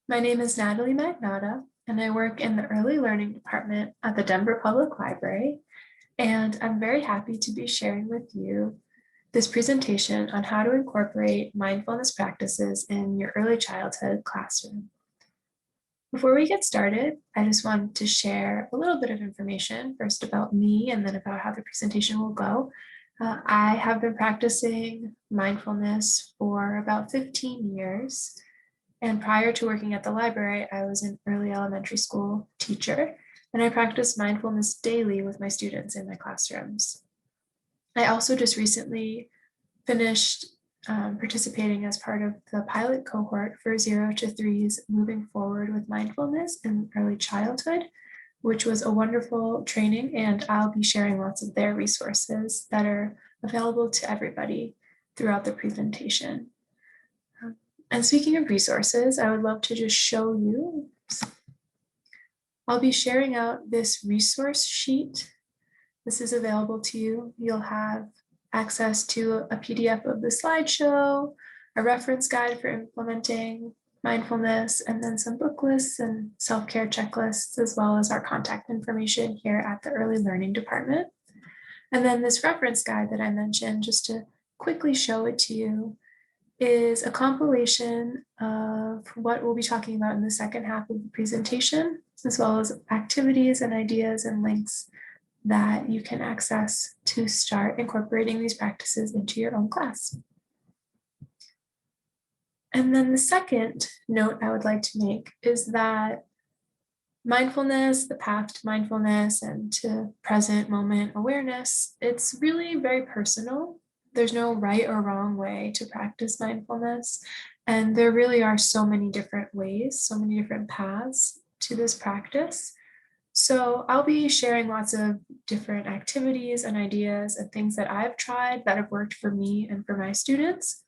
My name is Natalie Magnata, and I work in the Early Learning Department at the Denver Public Library, and I'm very happy to be sharing with you this presentation on how to incorporate mindfulness practices in your early childhood classroom. Before we get started, I just want to share a little bit of information, first about me and then about how the presentation will go. I have been practicing mindfulness for about 15 years. And prior to working at the library, I was an early elementary school teacher, and I practiced mindfulness daily with my students in my classrooms. I also just recently finished participating as part of the pilot cohort for 0 to 3s moving forward with mindfulness in early childhood, which was a wonderful training, and I'll be sharing lots of their resources that are available to everybody throughout the presentation. And speaking of resources, I would love to just show you. I'll be sharing out this resource sheet. This is available to you. You'll have access to a PDF of the slideshow, a reference guide for implementing mindfulness, and then some book lists and self-care checklists, as well as our contact information here at the Early Learning Department. And then this reference guide that I mentioned, just to quickly show it to you, is a compilation of what we'll be talking about in the second half of the presentation, as well as activities and ideas and links that you can access to start incorporating these practices into your own class. And then the second note I would like to make is that mindfulness, the path to mindfulness and to present moment awareness, it's really very personal. There's no right or wrong way to practice mindfulness. And there really are so many different ways, so many different paths to this practice. So I'll be sharing lots of different activities and ideas and things that I've tried that have worked for me and for my students.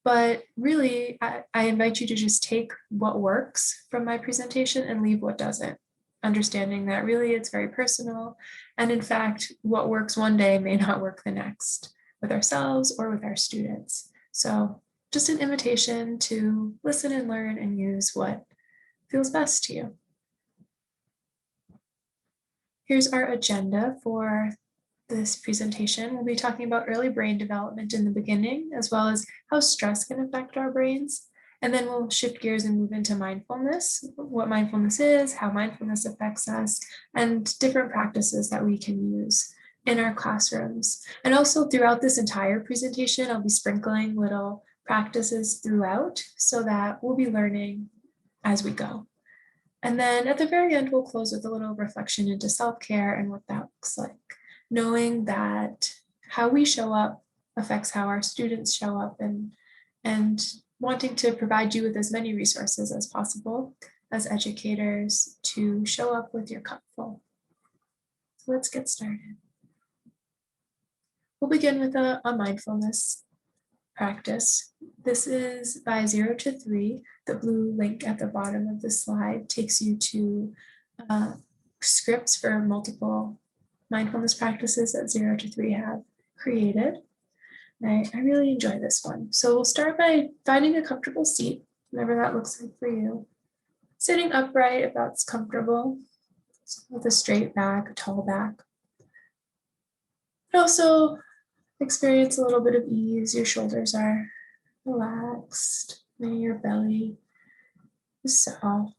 But really, I invite you to just take what works from my presentation and leave what doesn't, understanding that really it's very personal. And in fact, what works one day may not work the next with ourselves or with our students. So just an invitation to listen and learn and use what feels best to you. Here's our agenda for this presentation. We'll be talking about early brain development in the beginning, as well as how stress can affect our brains. And then we'll shift gears and move into mindfulness, what mindfulness is, how mindfulness affects us, and different practices that we can use in our classrooms. And also throughout this entire presentation, I'll be sprinkling little practices throughout so that we'll be learning as we go. And then at the very end, we'll close with a little reflection into self-care and what that looks like, knowing that how we show up affects how our students show up, and wanting to provide you with as many resources as possible as educators to show up with your cup full. So let's get started. We'll begin with a mindfulness practice. This is by 0 to 3. The blue link at the bottom of the slide takes you to scripts for multiple mindfulness practices that 0 to 3 have created. I really enjoy this one. So we'll start by finding a comfortable seat, whatever that looks like for you. Sitting upright if that's comfortable, with a straight back, a tall back. But also experience a little bit of ease. Your shoulders are relaxed, maybe your belly is soft.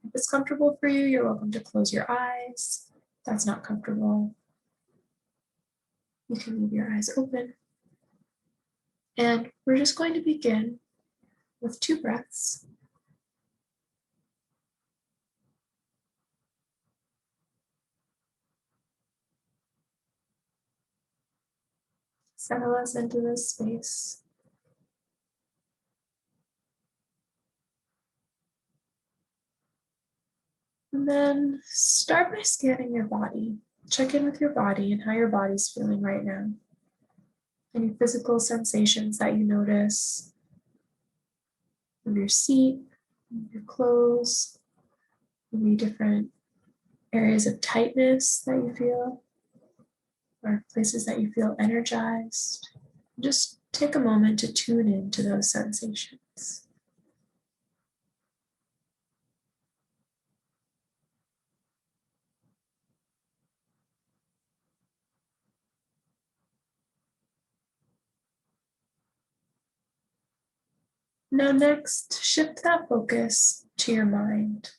If it's comfortable for you, you're welcome to close your eyes. If that's not comfortable, you can leave your eyes open. And we're just going to begin with 2 breaths. Settle us into this space. And then start by scanning your body. Check in with your body and how your body's feeling right now. Any physical sensations that you notice of your seat, your clothes, maybe different areas of tightness that you feel, or places that you feel energized, Just take a moment to tune into those sensations. Now next, shift that focus to your mind.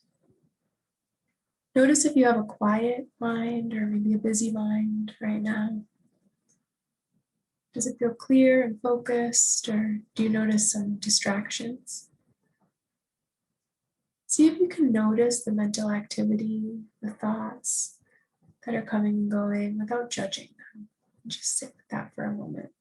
Notice if you have a quiet mind or maybe a busy mind right now. Does it feel clear and focused, or do you notice some distractions? See if you can notice the mental activity, the thoughts that are coming and going without judging them. Just sit with that for a moment.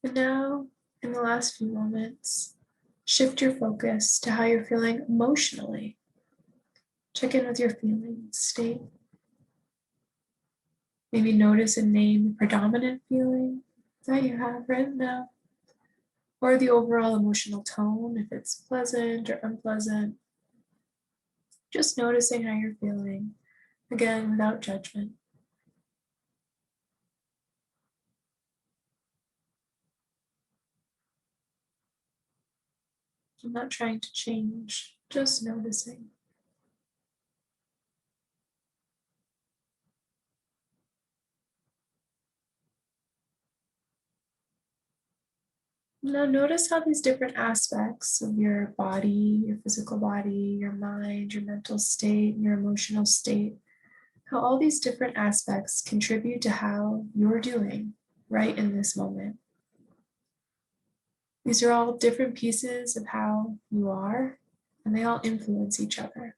And now, in the last few moments, shift your focus to how you're feeling emotionally. Check in with your feelings state. Maybe notice and name the predominant feeling that you have right now, or the overall emotional tone, if it's pleasant or unpleasant. Just noticing how you're feeling, again, without judgment. I'm not trying to change, just noticing. Now notice how these different aspects of your body, your physical body, your mind, your mental state, your emotional state, how all these different aspects contribute to how you're doing right in this moment. These are all different pieces of how you are, and they all influence each other.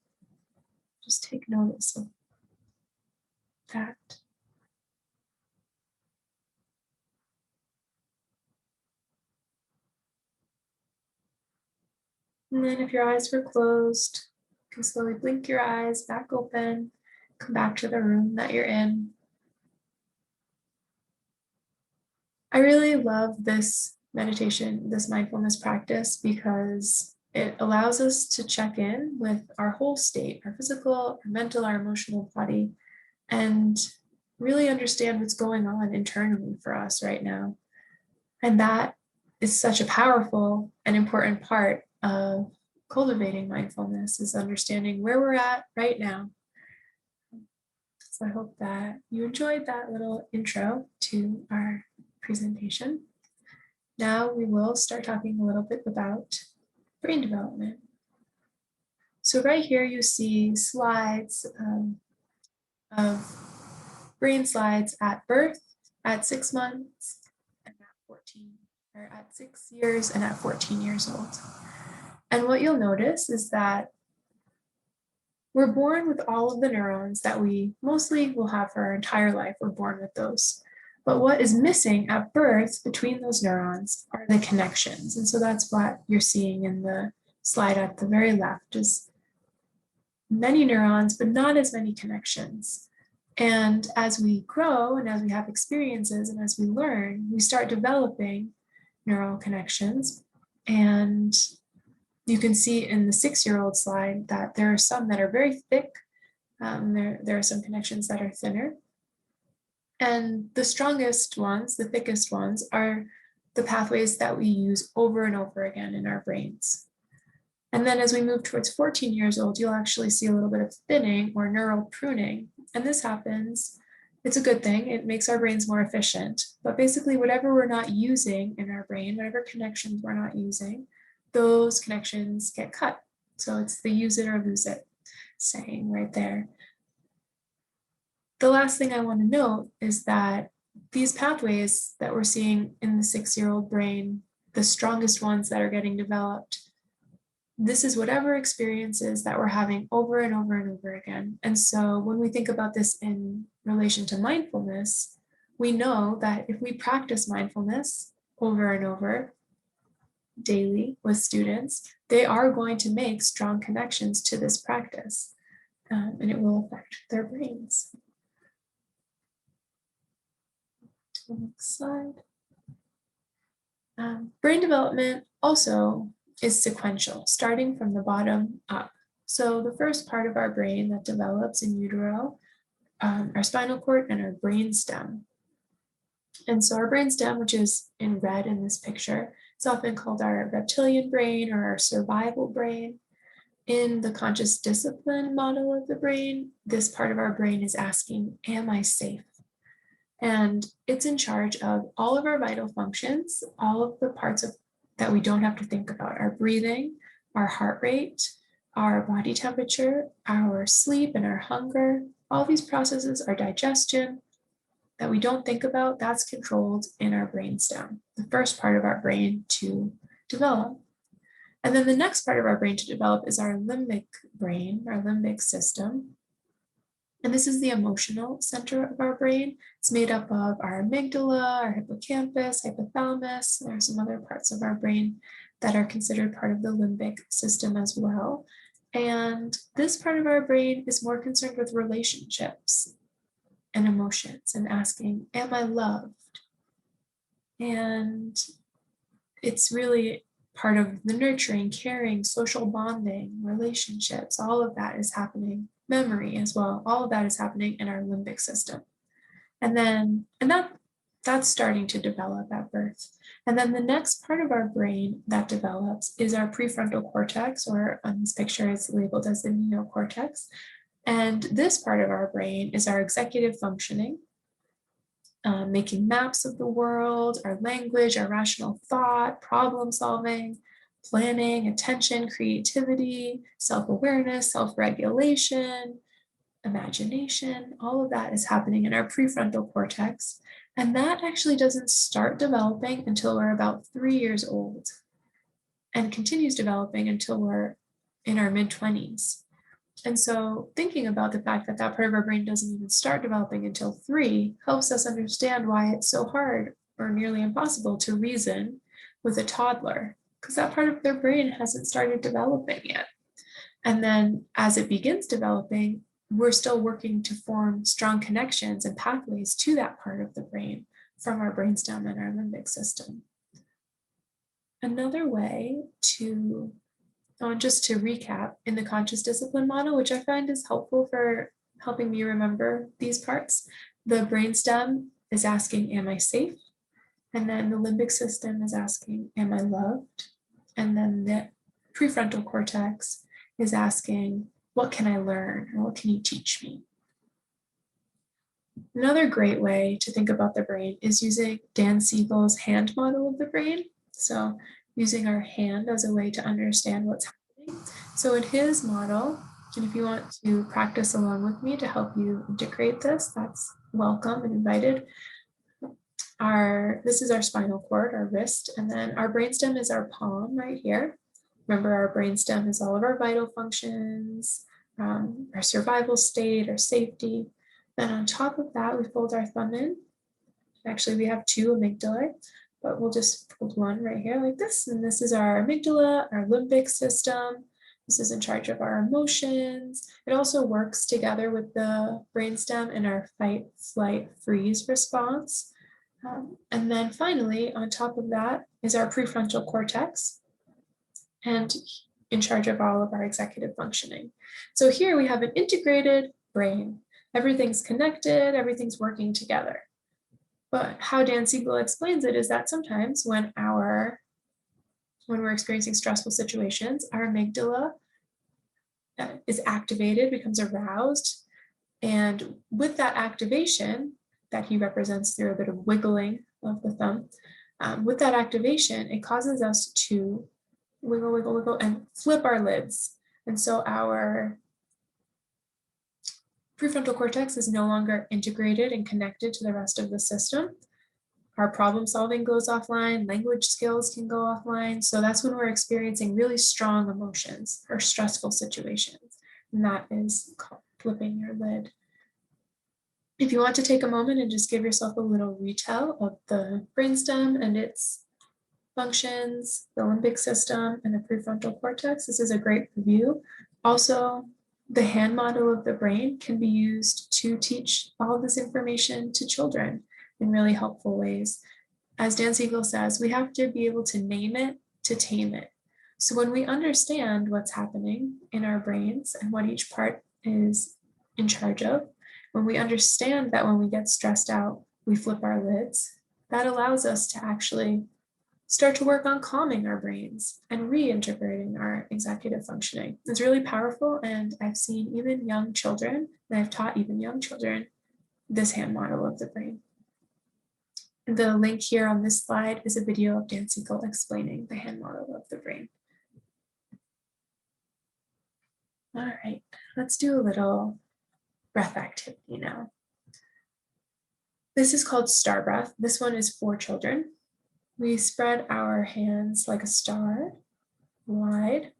Just take notice of that. And then if your eyes were closed, you can slowly blink your eyes back open, come back to the room that you're in. I really love this meditation, this mindfulness practice, because it allows us to check in with our whole state, our physical, our mental, our emotional body, and really understand what's going on internally for us right now. And that is such a powerful and important part of cultivating mindfulness, is understanding where we're at right now. So I hope that you enjoyed that little intro to our presentation. Now we will start talking a little bit about brain development. So right here you see slides of brain slides at birth, at 6 months, and at 14, or at 6 years and at 14 years old. And what you'll notice is that we're born with all of the neurons that we mostly will have for our entire life. We're born with those. But what is missing at birth between those neurons are the connections. And so that's what you're seeing in the slide at the very left, is many neurons, but not as many connections. And as we grow and as we have experiences and as we learn, we start developing neural connections. And you can see in the 6-year-old slide that there are some that are very thick. There are some connections that are thinner. And the strongest ones, the thickest ones, are the pathways that we use over and over again in our brains. And then as we move towards 14 years old, you'll actually see a little bit of thinning or neural pruning. And this happens, it's a good thing, it makes our brains more efficient. But basically, whatever we're not using in our brain, whatever connections we're not using, those connections get cut. So it's the use it or lose it saying right there. The last thing I want to note is that these pathways that we're seeing in the 6-year-old brain, the strongest ones that are getting developed, this is whatever experiences that we're having over and over and over again. And so when we think about this in relation to mindfulness, we know that if we practice mindfulness over and over daily with students, they are going to make strong connections to this practice, and it will affect their brains. Next slide. Brain development also is sequential, starting from the bottom up. So the first part of our brain that develops in utero, our spinal cord and our brainstem. And so our brainstem, which is in red in this picture, is often called our reptilian brain or our survival brain. In the conscious discipline model of the brain, this part of our brain is asking, am I safe? And it's in charge of all of our vital functions, all of the parts that we don't have to think about, our breathing, our heart rate, our body temperature, our sleep and our hunger. All these processes, our digestion that we don't think about, that's controlled in our brainstem, the first part of our brain to develop. And then the next part of our brain to develop is our limbic brain, our limbic system. And this is the emotional center of our brain. It's made up of our amygdala, our hippocampus, hypothalamus. There are some other parts of our brain that are considered part of the limbic system as well. And this part of our brain is more concerned with relationships and emotions and asking, am I loved? And it's really part of the nurturing, caring, social bonding, relationships, all of that is happening. Memory as well, all of that is happening in our limbic system. And that's starting to develop at birth. And then the next part of our brain that develops is our prefrontal cortex, or on this picture is labeled as the neocortex. And this part of our brain is our executive functioning, making maps of the world, our language, our rational thought, problem solving, planning, attention, creativity, self-awareness, self-regulation, imagination, all of that is happening in our prefrontal cortex. And that actually doesn't start developing until we're about 3 years old and continues developing until we're in our mid-20s. And so thinking about the fact that that part of our brain doesn't even start developing until 3 helps us understand why it's so hard or nearly impossible to reason with a toddler, because that part of their brain hasn't started developing yet. And then as it begins developing, we're still working to form strong connections and pathways to that part of the brain from our brainstem and our limbic system. Another way to, just to recap, in the conscious discipline model, which I find is helpful for helping me remember these parts, the brainstem is asking, am I safe? And then the limbic system is asking, am I loved? And then the prefrontal cortex is asking, what can I learn? Or what can you teach me? Another great way to think about the brain is using Dan Siegel's hand model of the brain. So using our hand as a way to understand what's happening. So in his model, and if you want to practice along with me to help you integrate this, that's welcome and invited. This is our spinal cord, our wrist, and then our brainstem is our palm right here. Remember, our brainstem is all of our vital functions, our survival state, our safety. Then on top of that, we fold our thumb in. Actually, we have 2 amygdalae, but we'll just fold one right here like this. And this is our amygdala, our limbic system. This is in charge of our emotions. It also works together with the brainstem in our fight, flight, freeze response. And then finally, on top of that is our prefrontal cortex, and in charge of all of our executive functioning. So here we have an integrated brain. Everything's connected, everything's working together. But how Dan Siegel explains it is that sometimes when we're experiencing stressful situations, our amygdala is activated, becomes aroused. And with that activation that he represents through a bit of wiggling of the thumb, with that activation, it causes us to wiggle, wiggle, wiggle, and flip our lids. And so our prefrontal cortex is no longer integrated and connected to the rest of the system. Our problem solving goes offline, language skills can go offline. So that's when we're experiencing really strong emotions or stressful situations. And that is called flipping your lid. If you want to take a moment and just give yourself a little retell of the brainstem and its functions, the limbic system, and the prefrontal cortex, this is a great review. Also, the hand model of the brain can be used to teach all of this information to children in really helpful ways. As Dan Siegel says, we have to be able to name it to tame it. So when we understand what's happening in our brains and what each part is in charge of, when we understand that when we get stressed out, we flip our lids, that allows us to actually start to work on calming our brains and reintegrating our executive functioning. It's really powerful, and I've seen even young children, and I've taught even young children this hand model of the brain. The link here on this slide is a video of Dan Siegel explaining the hand model of the brain. All right, let's do a little breath activity now. This is called star breath. This one is for children. We spread our hands like a star, wide,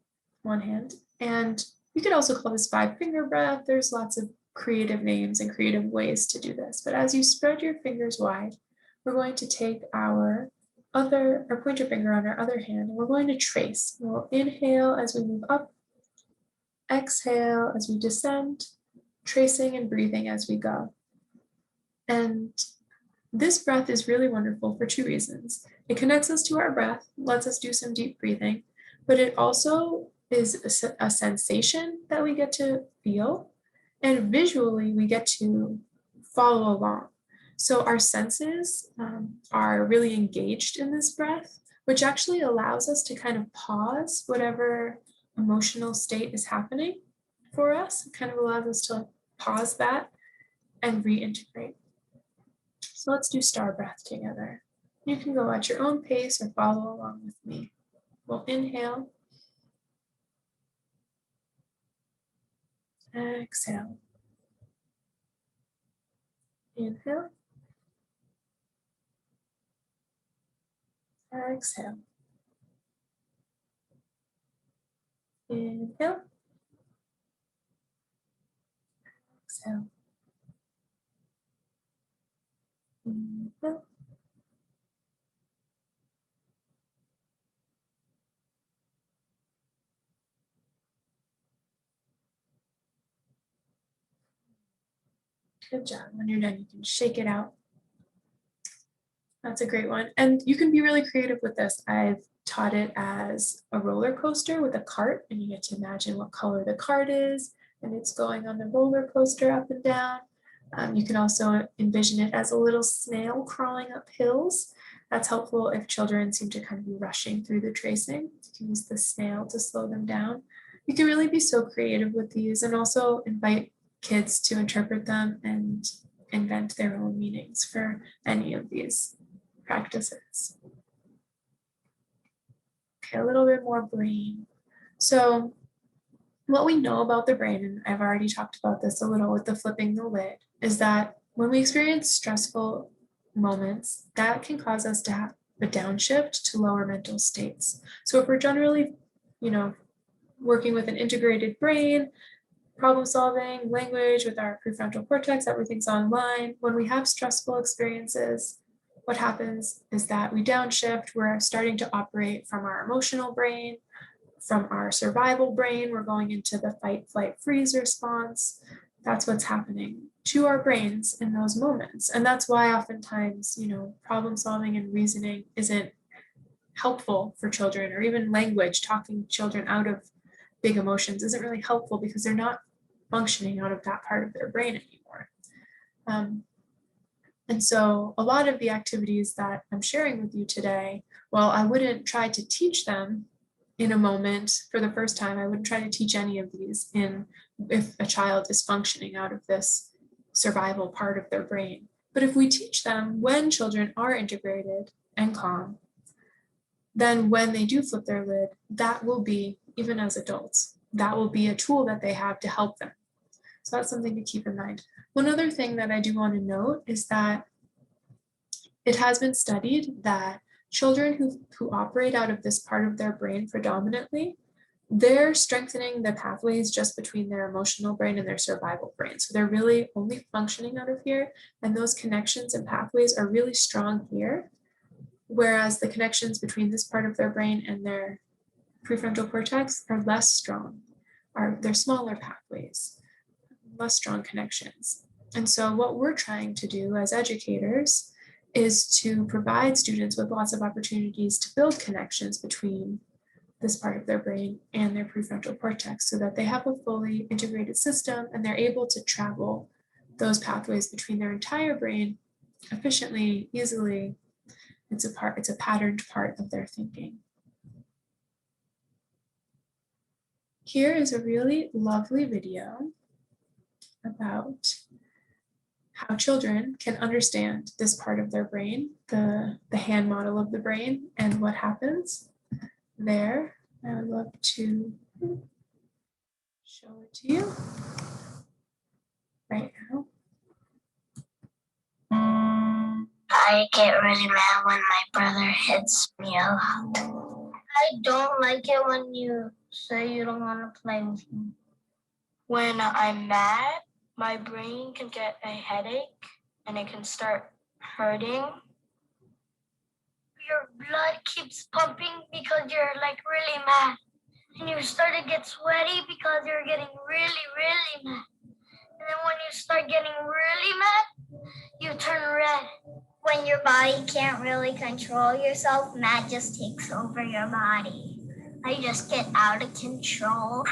one hand. And you could also call this 5-finger breath. There's lots of creative names and creative ways to do this. But as you spread your fingers wide, we're going to take our pointer finger on our other hand, and we're going to trace. We'll inhale as we move up, exhale as we descend, tracing and breathing as we go. And this breath is really wonderful for 2 reasons. It connects us to our breath, lets us do some deep breathing, but it also is a sensation that we get to feel, and visually we get to follow along. So our senses are really engaged in this breath, which actually allows us to kind of pause whatever emotional state is happening for us. It kind of allows us to pause that and reintegrate. So let's do star breath together. You can go at your own pace or follow along with me. We'll inhale, exhale, inhale, exhale, inhale, exhale, inhale, good job. When you're done, you can shake it out. That's a great one. And you can be really creative with this. I've taught it as a roller coaster with a cart, and you get to imagine what color the cart is, and it's going on the roller coaster up and down. You can also envision it as a little snail crawling up hills. That's helpful if children seem to kind of be rushing through the tracing. You can use the snail to slow them down. You can really be so creative with these, and also invite kids to interpret them and invent their own meanings for any of these practices. Okay, a little bit more brain. So what we know about the brain, and I've already talked about this a little with the flipping the lid, is that when we experience stressful moments, that can cause us to have a downshift to lower mental states. So if we're generally, working with an integrated brain, problem solving, language with our prefrontal cortex, everything's online. When we have stressful experiences, what happens is that we downshift. We're starting to operate from our emotional brain, from our survival brain. We're going into the fight, flight, freeze response. That's what's happening to our brains in those moments. And that's why oftentimes, problem solving and reasoning isn't helpful for children, or even language, talking children out of big emotions isn't really helpful because they're not functioning out of that part of their brain anymore. And so a lot of the activities that I'm sharing with you today, well, I wouldn't try to teach them in a moment for the first time. I wouldn't try to teach any of these if a child is functioning out of this survival part of their brain. But if we teach them when children are integrated and calm, then when they do flip their lid, that will be, even as adults, that will be a tool that they have to help them. So that's something to keep in mind. One other thing that I do want to note is that it has been studied that children who operate out of this part of their brain predominantly, they're strengthening the pathways just between their emotional brain and their survival brain. So they're really only functioning out of here, and those connections and pathways are really strong here, whereas the connections between this part of their brain and their prefrontal cortex are less strong, they're smaller pathways, less strong connections. And so what we're trying to do as educators is to provide students with lots of opportunities to build connections between this part of their brain and their prefrontal cortex so that they have a fully integrated system and they're able to travel those pathways between their entire brain efficiently, easily. It's a patterned part of their thinking. Here is a really lovely video about how children can understand this part of their brain, the hand model of the brain, and what happens there. I would love to show it to you right now. I get really mad when my brother hits me a lot. I don't like it when you say you don't want to play with me. When I'm mad, my brain can get a headache and it can start hurting. Your blood keeps pumping because you're like really mad. And you start to get sweaty because you're getting really, really mad. And then when you start getting really mad, you turn red. When your body can't really control yourself, mad just takes over your body. I just get out of control.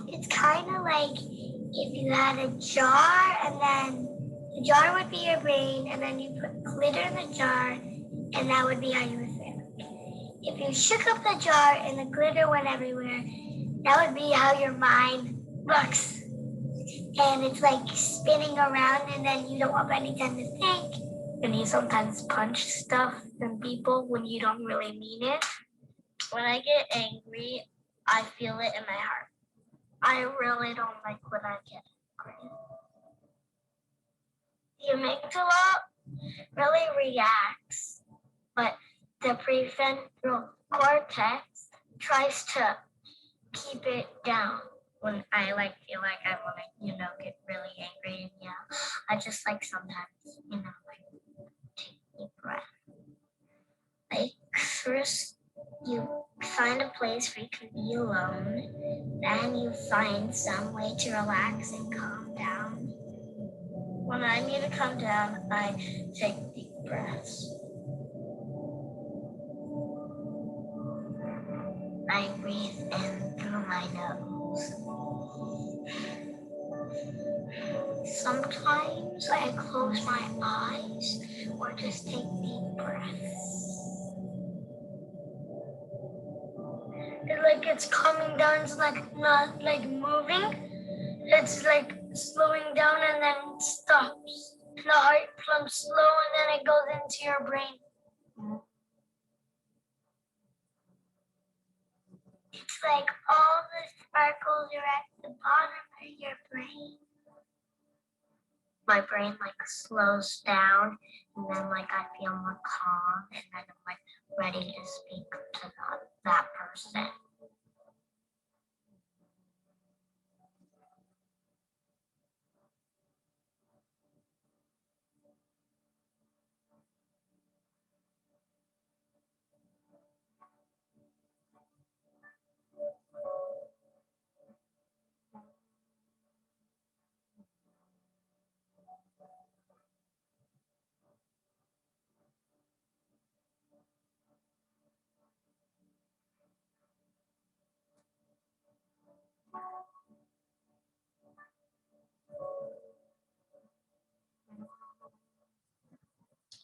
It's kind of like if you had a jar and then the jar would be your brain and then you put glitter in the jar and that would be how you would feel. If you shook up the jar and the glitter went everywhere, that would be how your mind looks. And it's like spinning around and then you don't have any time to think. And you sometimes punch stuff in people when you don't really mean it. When I get angry, I feel it in my heart. I really don't like when I get angry. The amygdala really reacts, but the prefrontal cortex tries to keep it down. When I feel like I want to, get really angry and yell, I just sometimes, take a deep breath. First you find a place where you can be alone, then you find some way to relax and calm down. When I need to calm down, I take deep breaths. I breathe in through my nose. Sometimes I close my eyes or just take deep breaths. It's calming down, it's not moving. It's slowing down and then it stops. The heart pumps slow and then it goes into your brain. It's like all the sparkles are at the bottom of your brain. My brain slows down and then I feel more calm and then I'm ready to speak to that person.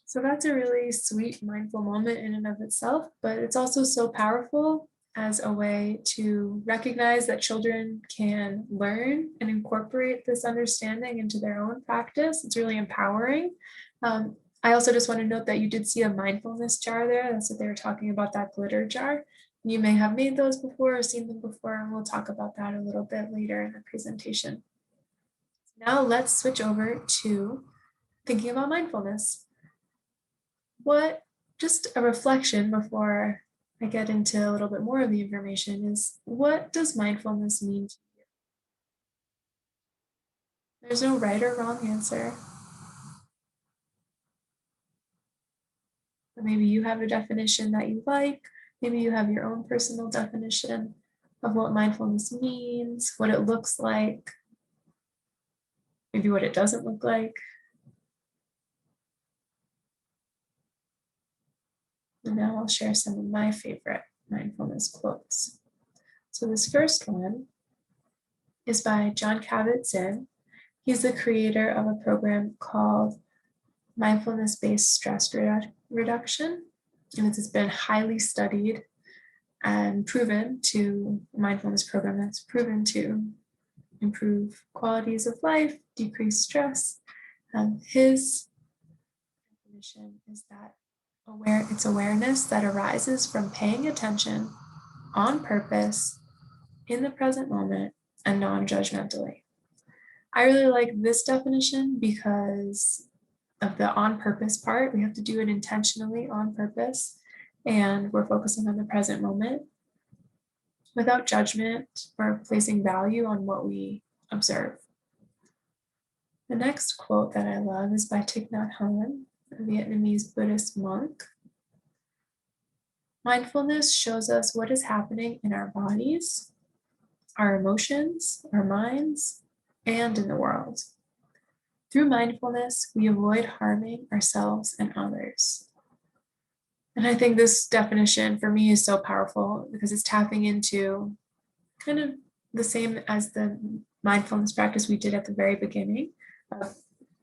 So that's a really sweet, mindful moment in and of itself, but it's also so powerful as a way to recognize that children can learn and incorporate this understanding into their own practice. It's really empowering. I also just want to note that you did see a mindfulness jar there. That's what they were talking about, that glitter jar. You may have made those before or seen them before, and we'll talk about that a little bit later in the presentation. Now let's switch over to thinking about mindfulness. Just a reflection before I get into a little bit more of the information is, what does mindfulness mean to you? There's no right or wrong answer. But maybe you have a definition that you like. Maybe you have your own personal definition of what mindfulness means, what it looks like, maybe what it doesn't look like. And now I'll share some of my favorite mindfulness quotes. So this first one is by Jon Kabat-Zinn. He's the creator of a program called Mindfulness-Based Stress Reduction. And this has been highly studied and proven to, a mindfulness program that's proven to improve qualities of life, decrease stress. His definition is that it's awareness that arises from paying attention on purpose in the present moment and non-judgmentally. I really like this definition because of the on purpose part. We have to do it intentionally on purpose, and we're focusing on the present moment without judgment or placing value on what we observe. The next quote that I love is by Thich Nhat Hanh, a Vietnamese Buddhist monk. Mindfulness shows us what is happening in our bodies, our emotions, our minds, and in the world. Through mindfulness, we avoid harming ourselves and others. And I think this definition for me is so powerful because it's tapping into kind of the same as the mindfulness practice we did at the very beginning of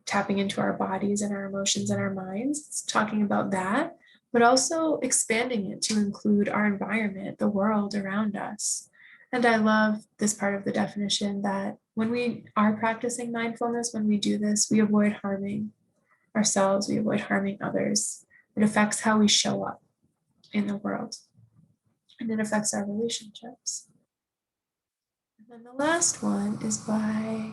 tapping into our bodies and our emotions and our minds. It's talking about that, but also expanding it to include our environment, the world around us. And I love this part of the definition that when we are practicing mindfulness, when we do this, we avoid harming ourselves, we avoid harming others. It affects how we show up in the world, and it affects our relationships. And then the last one is by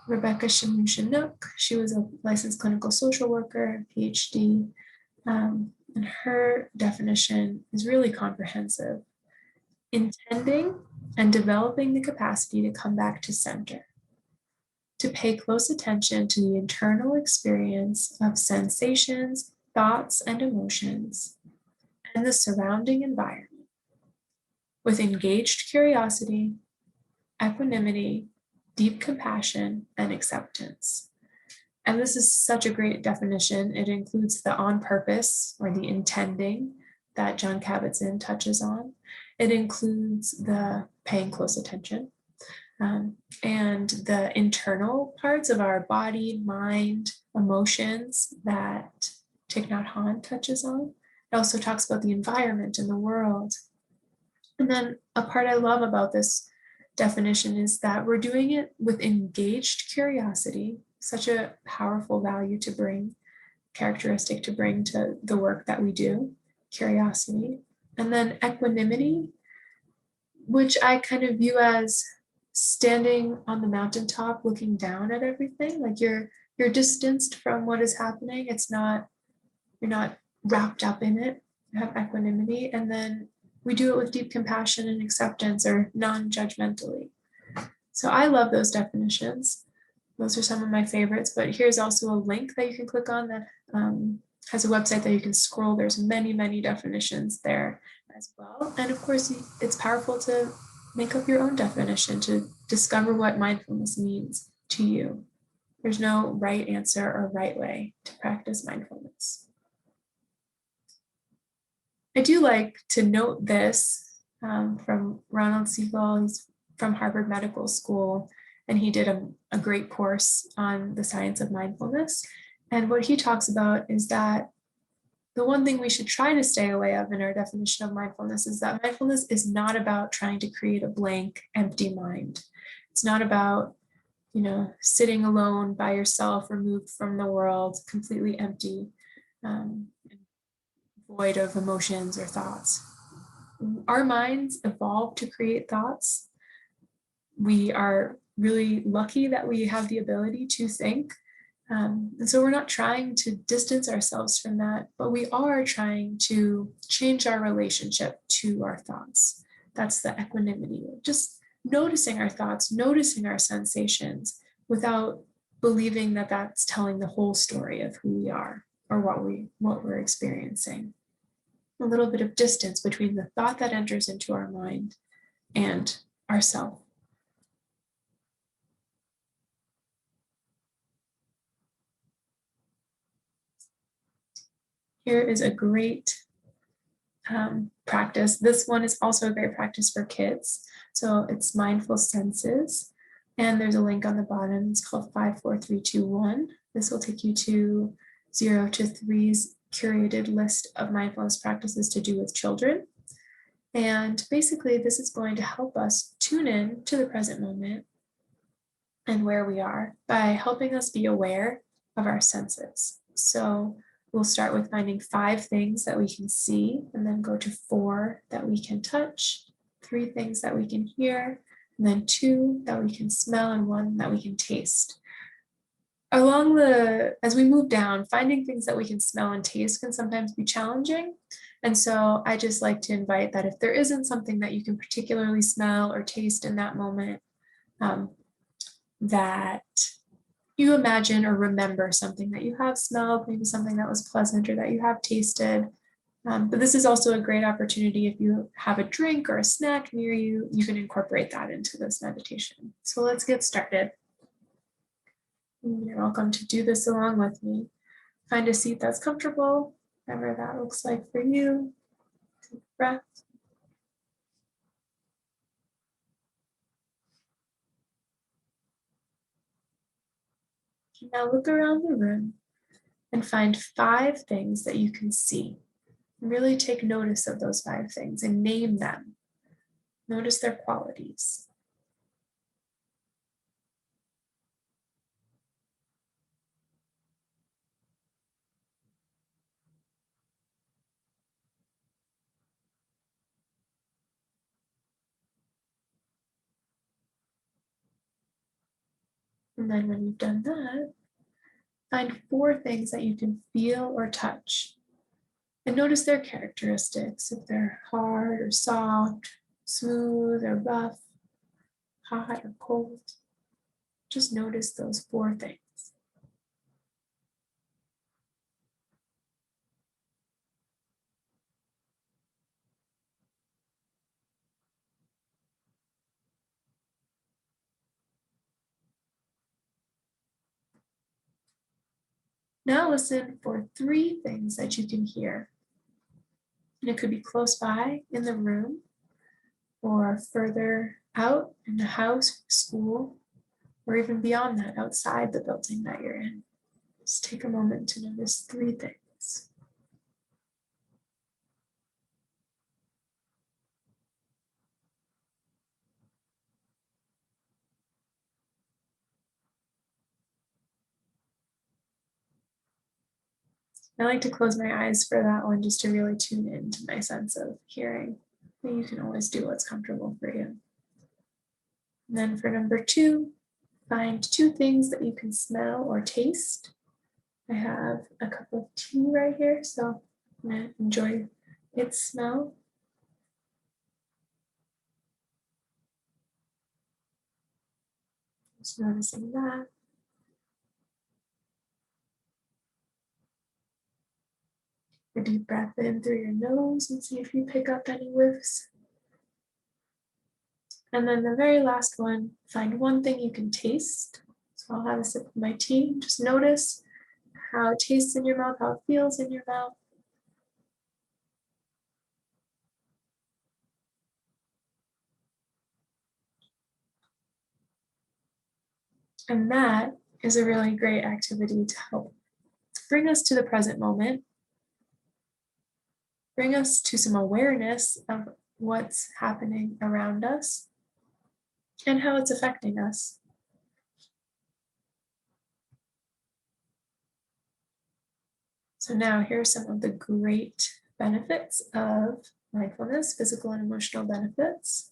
Rebecca Chinook. She was a licensed clinical social worker, PhD, and her definition is really comprehensive. Intending and developing the capacity to come back to center, to pay close attention to the internal experience of sensations, thoughts, and emotions, and the surrounding environment, with engaged curiosity, equanimity, deep compassion, and acceptance. And this is such a great definition. It includes the on purpose or the intending that Jon Kabat-Zinn touches on. It includes the paying close attention and the internal parts of our body, mind, emotions that Thich Nhat Hanh touches on. It also talks about the environment and the world. And then a part I love about this definition is that we're doing it with engaged curiosity, such a powerful value to bring, characteristic to bring to the work that we do, curiosity. And then equanimity, which I kind of view as standing on the mountaintop looking down at everything. Like you're distanced from what is happening. You're not wrapped up in it. You have equanimity. And then we do it with deep compassion and acceptance, or non-judgmentally. So I love those definitions. Those are some of my favorites, but here's also a link that you can click on that has a website that you can scroll. There's many, many definitions there as well. And of course, it's powerful to make up your own definition, to discover what mindfulness means to you. There's no right answer or right way to practice mindfulness. I do like to note this from Ronald Stevens. He's from Harvard Medical School, and he did a great course on the science of mindfulness. And what he talks about is that the one thing we should try to stay away of in our definition of mindfulness is that mindfulness is not about trying to create a blank, empty mind. It's not about, sitting alone by yourself, removed from the world, completely empty, void of emotions or thoughts. Our minds evolved to create thoughts. We are really lucky that we have the ability to think. And so we're not trying to distance ourselves from that, but we are trying to change our relationship to our thoughts. That's the equanimity, just noticing our thoughts, noticing our sensations without believing that that's telling the whole story of who we are or what we're experiencing. A little bit of distance between the thought that enters into our mind and ourself. Here is a great practice. This one is also a great practice for kids. So it's Mindful Senses. And there's a link on the bottom. It's called 54321. This will take you to 0 to 3's curated list of mindfulness practices to do with children. And basically, this is going to help us tune in to the present moment and where we are by helping us be aware of our senses. So we'll start with finding 5 things that we can see, and then go to 4 that we can touch, 3 things that we can hear, and then 2 that we can smell, and 1 that we can taste. As we move down, finding things that we can smell and taste can sometimes be challenging. And so I just like to invite that if there isn't something that you can particularly smell or taste in that moment, that you imagine or remember something that you have smelled, maybe something that was pleasant or that you have tasted. But this is also a great opportunity if you have a drink or a snack near you, you can incorporate that into this meditation. So let's get started. You're welcome to do this along with me. Find a seat that's comfortable, whatever that looks like for you. Take a breath. Now look around the room and find 5 things that you can see. Really take notice of those 5 things and name them. Notice their qualities. And then when you've done that, find 4 things that you can feel or touch. And notice their characteristics, if they're hard or soft, smooth or rough, hot or cold. Just notice those 4 things. Now listen for 3 things that you can hear. And it could be close by in the room or further out in the house, school, or even beyond that, outside the building that you're in. Just take a moment to notice 3 things. I like to close my eyes for that one just to really tune into my sense of hearing. But you can always do what's comfortable for you. And then for number 2, find 2 things that you can smell or taste. I have a cup of tea right here, so I'm going to enjoy its smell. Just noticing that. A deep breath in through your nose and see if you pick up any whiffs. And then the very last one, find 1 thing you can taste. So I'll have a sip of my tea. Just notice how it tastes in your mouth, how it feels in your mouth. And that is a really great activity to help bring us to the present moment, bring us to some awareness of what's happening around us and how it's affecting us. So now here are some of the great benefits of mindfulness, physical and emotional benefits.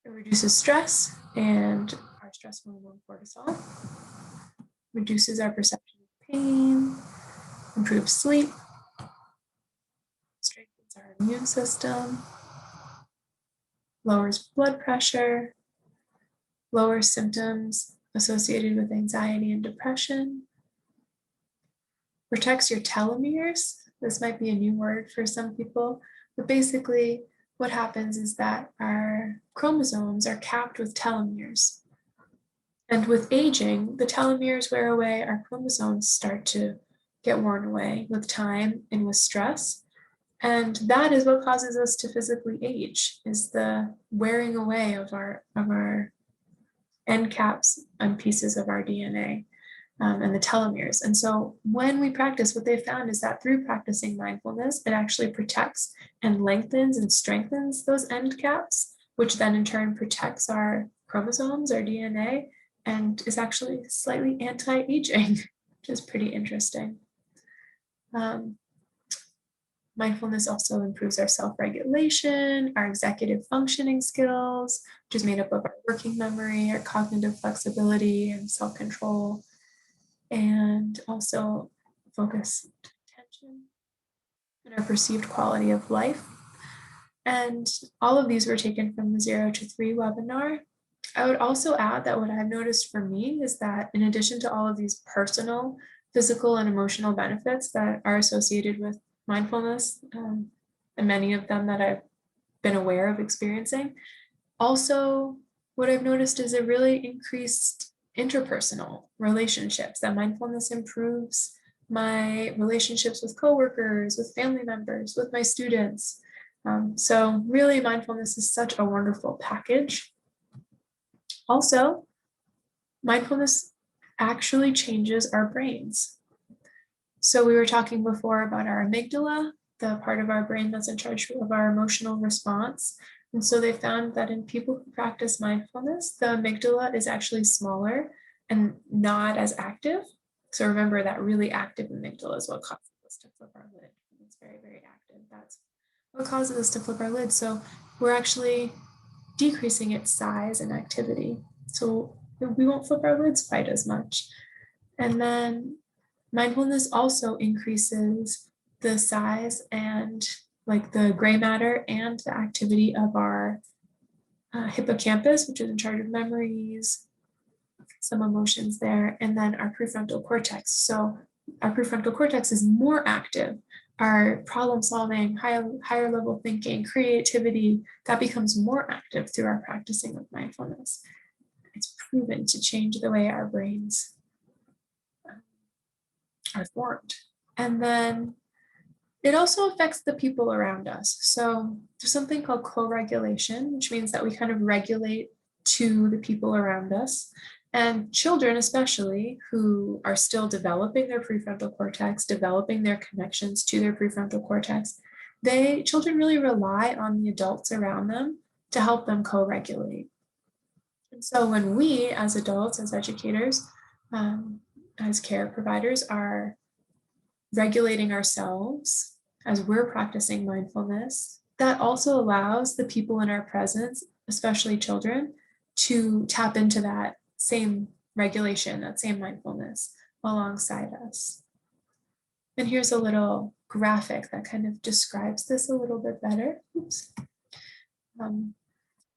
It reduces stress and our stress hormone cortisol, reduces our perception of pain, improves sleep, strengthens our immune system, lowers blood pressure, lowers symptoms associated with anxiety and depression, protects your telomeres. This might be a new word for some people, but basically what happens is that our chromosomes are capped with telomeres. And with aging, the telomeres wear away, our chromosomes start to get worn away with time and with stress. And that is what causes us to physically age, is the wearing away of our end caps and pieces of our DNA. And the telomeres. And so when we practice, what they found is that through practicing mindfulness, it actually protects and lengthens and strengthens those end caps, which then in turn protects our chromosomes, our DNA, and is actually slightly anti-aging, which is pretty interesting. Mindfulness also improves our self-regulation, our executive functioning skills, which is made up of our working memory, our cognitive flexibility, and self-control, and also focus, attention, and our perceived quality of life. And all of these were taken from the 0 to 3 webinar. I would also add that what I've noticed for me is that in addition to all of these personal, physical, and emotional benefits that are associated with mindfulness, and many of them that I've been aware of experiencing, also what I've noticed is a really increased interpersonal relationships, that mindfulness improves my relationships with coworkers, with family members, with my students. So really mindfulness is such a wonderful package. Also, mindfulness actually changes our brains. So we were talking before about our amygdala, the part of our brain that's in charge of our emotional response. And so they found that in people who practice mindfulness, the amygdala is actually smaller and not as active. So remember that really active amygdala is what causes us to flip our lid. It's very, very active. That's what causes us to flip our lid. So we're actually decreasing its size and activity. So we won't flip our lids quite as much. And then mindfulness also increases the size and like the gray matter and the activity of our hippocampus, which is in charge of memories, some emotions there, and then our prefrontal cortex. So our prefrontal cortex is more active. Our problem solving, higher level thinking, creativity, that becomes more active through our practicing of mindfulness. It's proven to change the way our brains are formed. And then it also affects the people around us. So there's something called co-regulation, which means that we kind of regulate to the people around us. And children, especially, who are still developing their prefrontal cortex, developing their connections to their prefrontal cortex, children really rely on the adults around them to help them co-regulate. And so when we, as adults, as educators, as care providers, are regulating ourselves as we're practicing mindfulness, that also allows the people in our presence, especially children, to tap into that same regulation, that same mindfulness alongside us. And here's a little graphic that kind of describes this a little bit better. Oops.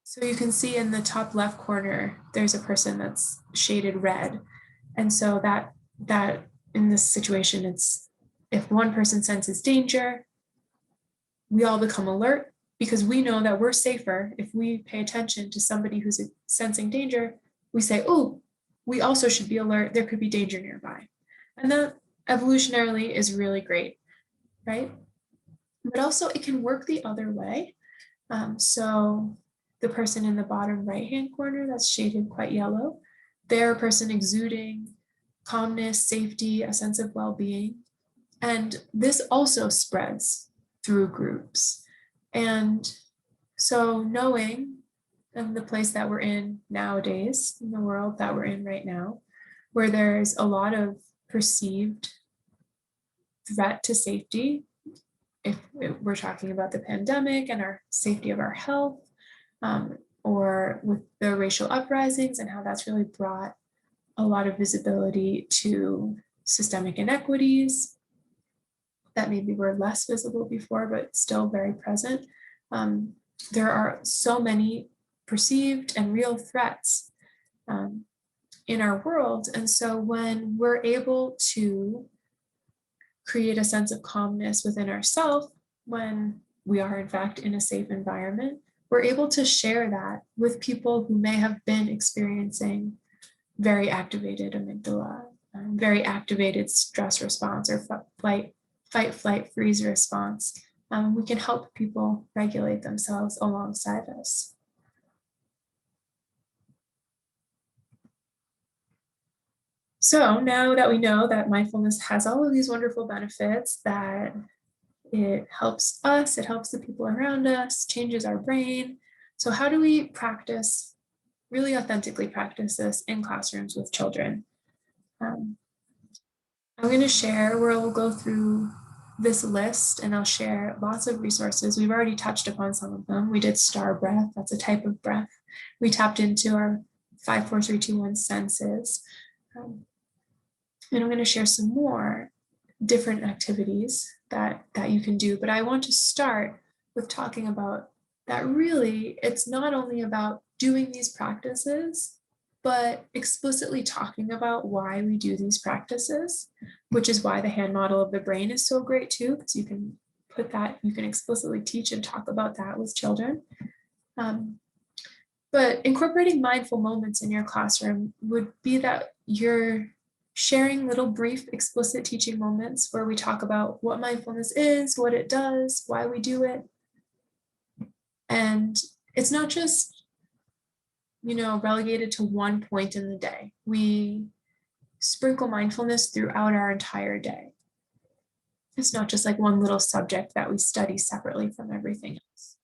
So you can see in the top left corner, there's a person that's shaded red. And so that in this situation, it's if one person senses danger, we all become alert because we know that we're safer if we pay attention to somebody who's sensing danger. We say, oh, we also should be alert. There could be danger nearby. And that evolutionarily is really great, right? But also it can work the other way. So the person in the bottom right-hand corner that's shaded quite yellow, they're a person exuding calmness, safety, a sense of well-being. And this also spreads through groups. And so knowing in the place that we're in nowadays, in the world that we're in right now, where there's a lot of perceived threat to safety, if we're talking about the pandemic and our safety of our health, or with the racial uprisings and how that's really brought a lot of visibility to systemic inequities that maybe were less visible before, but still very present. There are so many perceived and real threats in our world. And so when we're able to create a sense of calmness within ourselves, when we are in fact in a safe environment, we're able to share that with people who may have been experiencing very activated amygdala, very activated stress response or fight, flight, freeze response. we can help people regulate themselves alongside us. So now that we know that mindfulness has all of these wonderful benefits, that it helps us, it helps the people around us, changes our brain. So how do we practice, really authentically practice this in classrooms with children? I'm going to share where we'll go through this list, and I'll share lots of resources. We've already touched upon some of them. We did star breath. That's a type of breath. We tapped into our 5, 4, 3, 2, 1 senses. And I'm going to share some more different activities that you can do. But I want to start with talking about that really, it's not only about doing these practices, but explicitly talking about why we do these practices, which is why the hand model of the brain is so great too, because you can put that, you can explicitly teach and talk about that with children. But incorporating mindful moments in your classroom would be that you're sharing little brief explicit teaching moments where we talk about what mindfulness is, what it does, why we do it. And it's not just, relegated to one point in the day. We sprinkle mindfulness throughout our entire day. It's not just like one little subject that we study separately from everything else.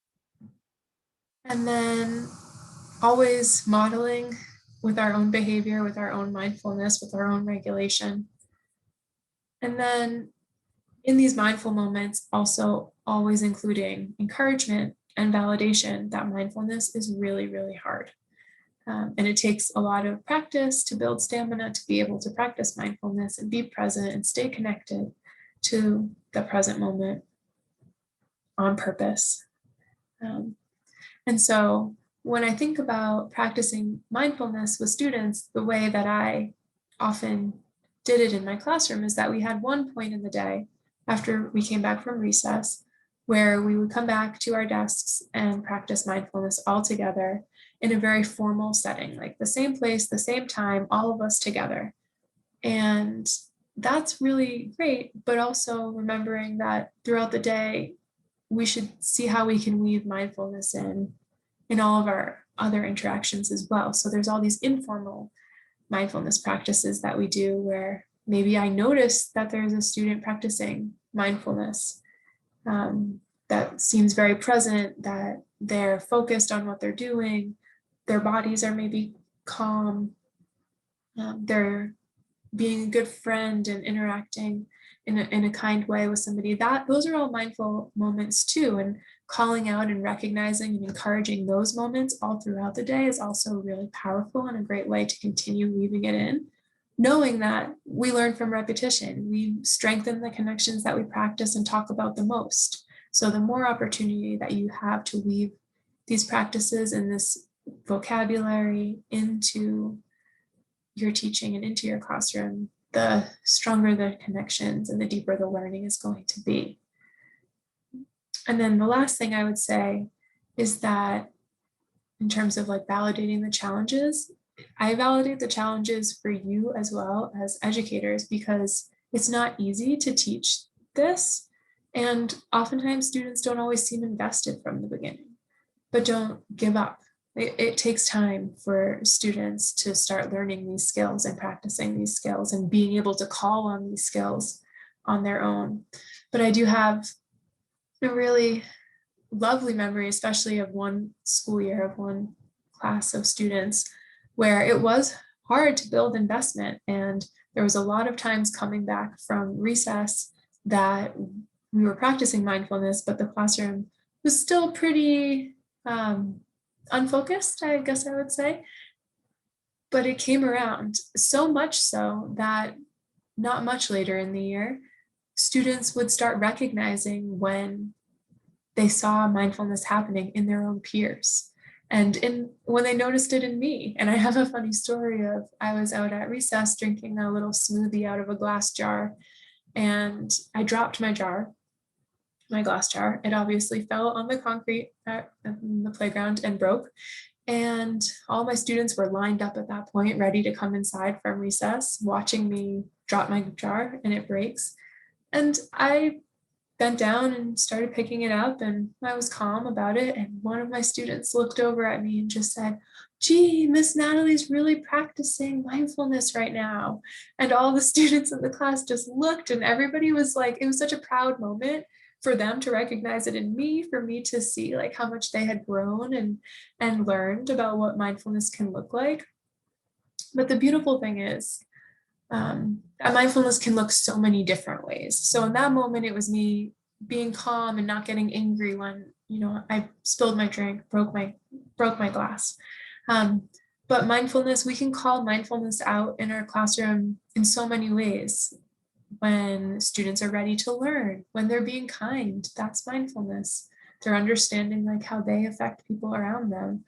And then always modeling with our own behavior, with our own mindfulness, with our own regulation. And then in these mindful moments, also always including encouragement and validation that mindfulness is really, really hard. And it takes a lot of practice to build stamina to be able to practice mindfulness and be present and stay connected to the present moment on purpose. And so when I think about practicing mindfulness with students, the way that I often did it in my classroom is that we had one point in the day after we came back from recess where we would come back to our desks and practice mindfulness all together in a very formal setting, like the same place, the same time, all of us together. And that's really great, but also remembering that throughout the day, we should see how we can weave mindfulness in all of our other interactions as well. So there's all these informal mindfulness practices that we do where maybe I notice that there's a student practicing mindfulness that seems very present, that they're focused on what they're doing, their bodies are maybe calm, they're being a good friend and interacting in a kind way with somebody. Those are all mindful moments too. And calling out and recognizing and encouraging those moments all throughout the day is also really powerful and a great way to continue weaving it in. Knowing that we learn from repetition, we strengthen the connections that we practice and talk about the most. So the more opportunity that you have to weave these practices and this vocabulary into your teaching and into your classroom, the stronger the connections and the deeper the learning is going to be. And then the last thing I would say is that in terms of like validating the challenges, I validate the challenges for you as well as educators, because it's not easy to teach this. And oftentimes students don't always seem invested from the beginning, but don't give up. It takes time for students to start learning these skills and practicing these skills and being able to call on these skills on their own. But I do have a really lovely memory, especially of one school year, of one class of students, where it was hard to build investment. And there was a lot of times coming back from recess that we were practicing mindfulness, but the classroom was still pretty unfocused, I guess I would say. But it came around, so much so that not much later in the year, students would start recognizing when they saw mindfulness happening in their own peers and when they noticed it in me. And I have a funny story of, I was out at recess drinking a little smoothie out of a glass jar, and I dropped my glass jar. It obviously fell on the concrete in the playground and broke. And all my students were lined up at that point, ready to come inside from recess, watching me drop my jar and it breaks. And I bent down and started picking it up, and I was calm about it. And one of my students looked over at me and just said, "Gee, Miss Natalie's really practicing mindfulness right now." And all the students in the class just looked, and everybody was like, it was such a proud moment for them to recognize it in me, for me to see like how much they had grown and learned about what mindfulness can look like. But the beautiful thing is, mindfulness can look so many different ways. So in that moment, it was me being calm and not getting angry when, you know, I spilled my drink, broke my glass. But mindfulness, we can call mindfulness out in our classroom in so many ways. When students are ready to learn, when they're being kind, that's mindfulness. They're understanding like how they affect people around them.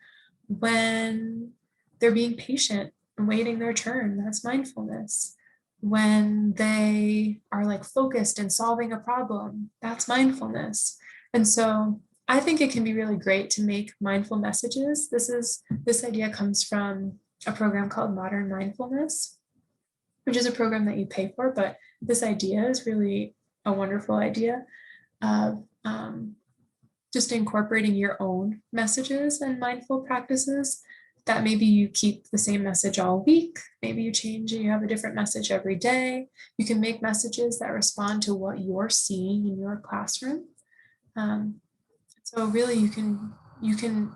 When they're being patient and waiting their turn, that's mindfulness. When they are like focused and solving a problem, that's mindfulness. And so I think it can be really great to make mindful messages. This idea comes from a program called Modern Mindfulness, which is a program that you pay for, but this idea is really a wonderful idea of just incorporating your own messages and mindful practices, that maybe you keep the same message all week, maybe you change and you have a different message every day. You can make messages that respond to what you're seeing in your classroom. So really you can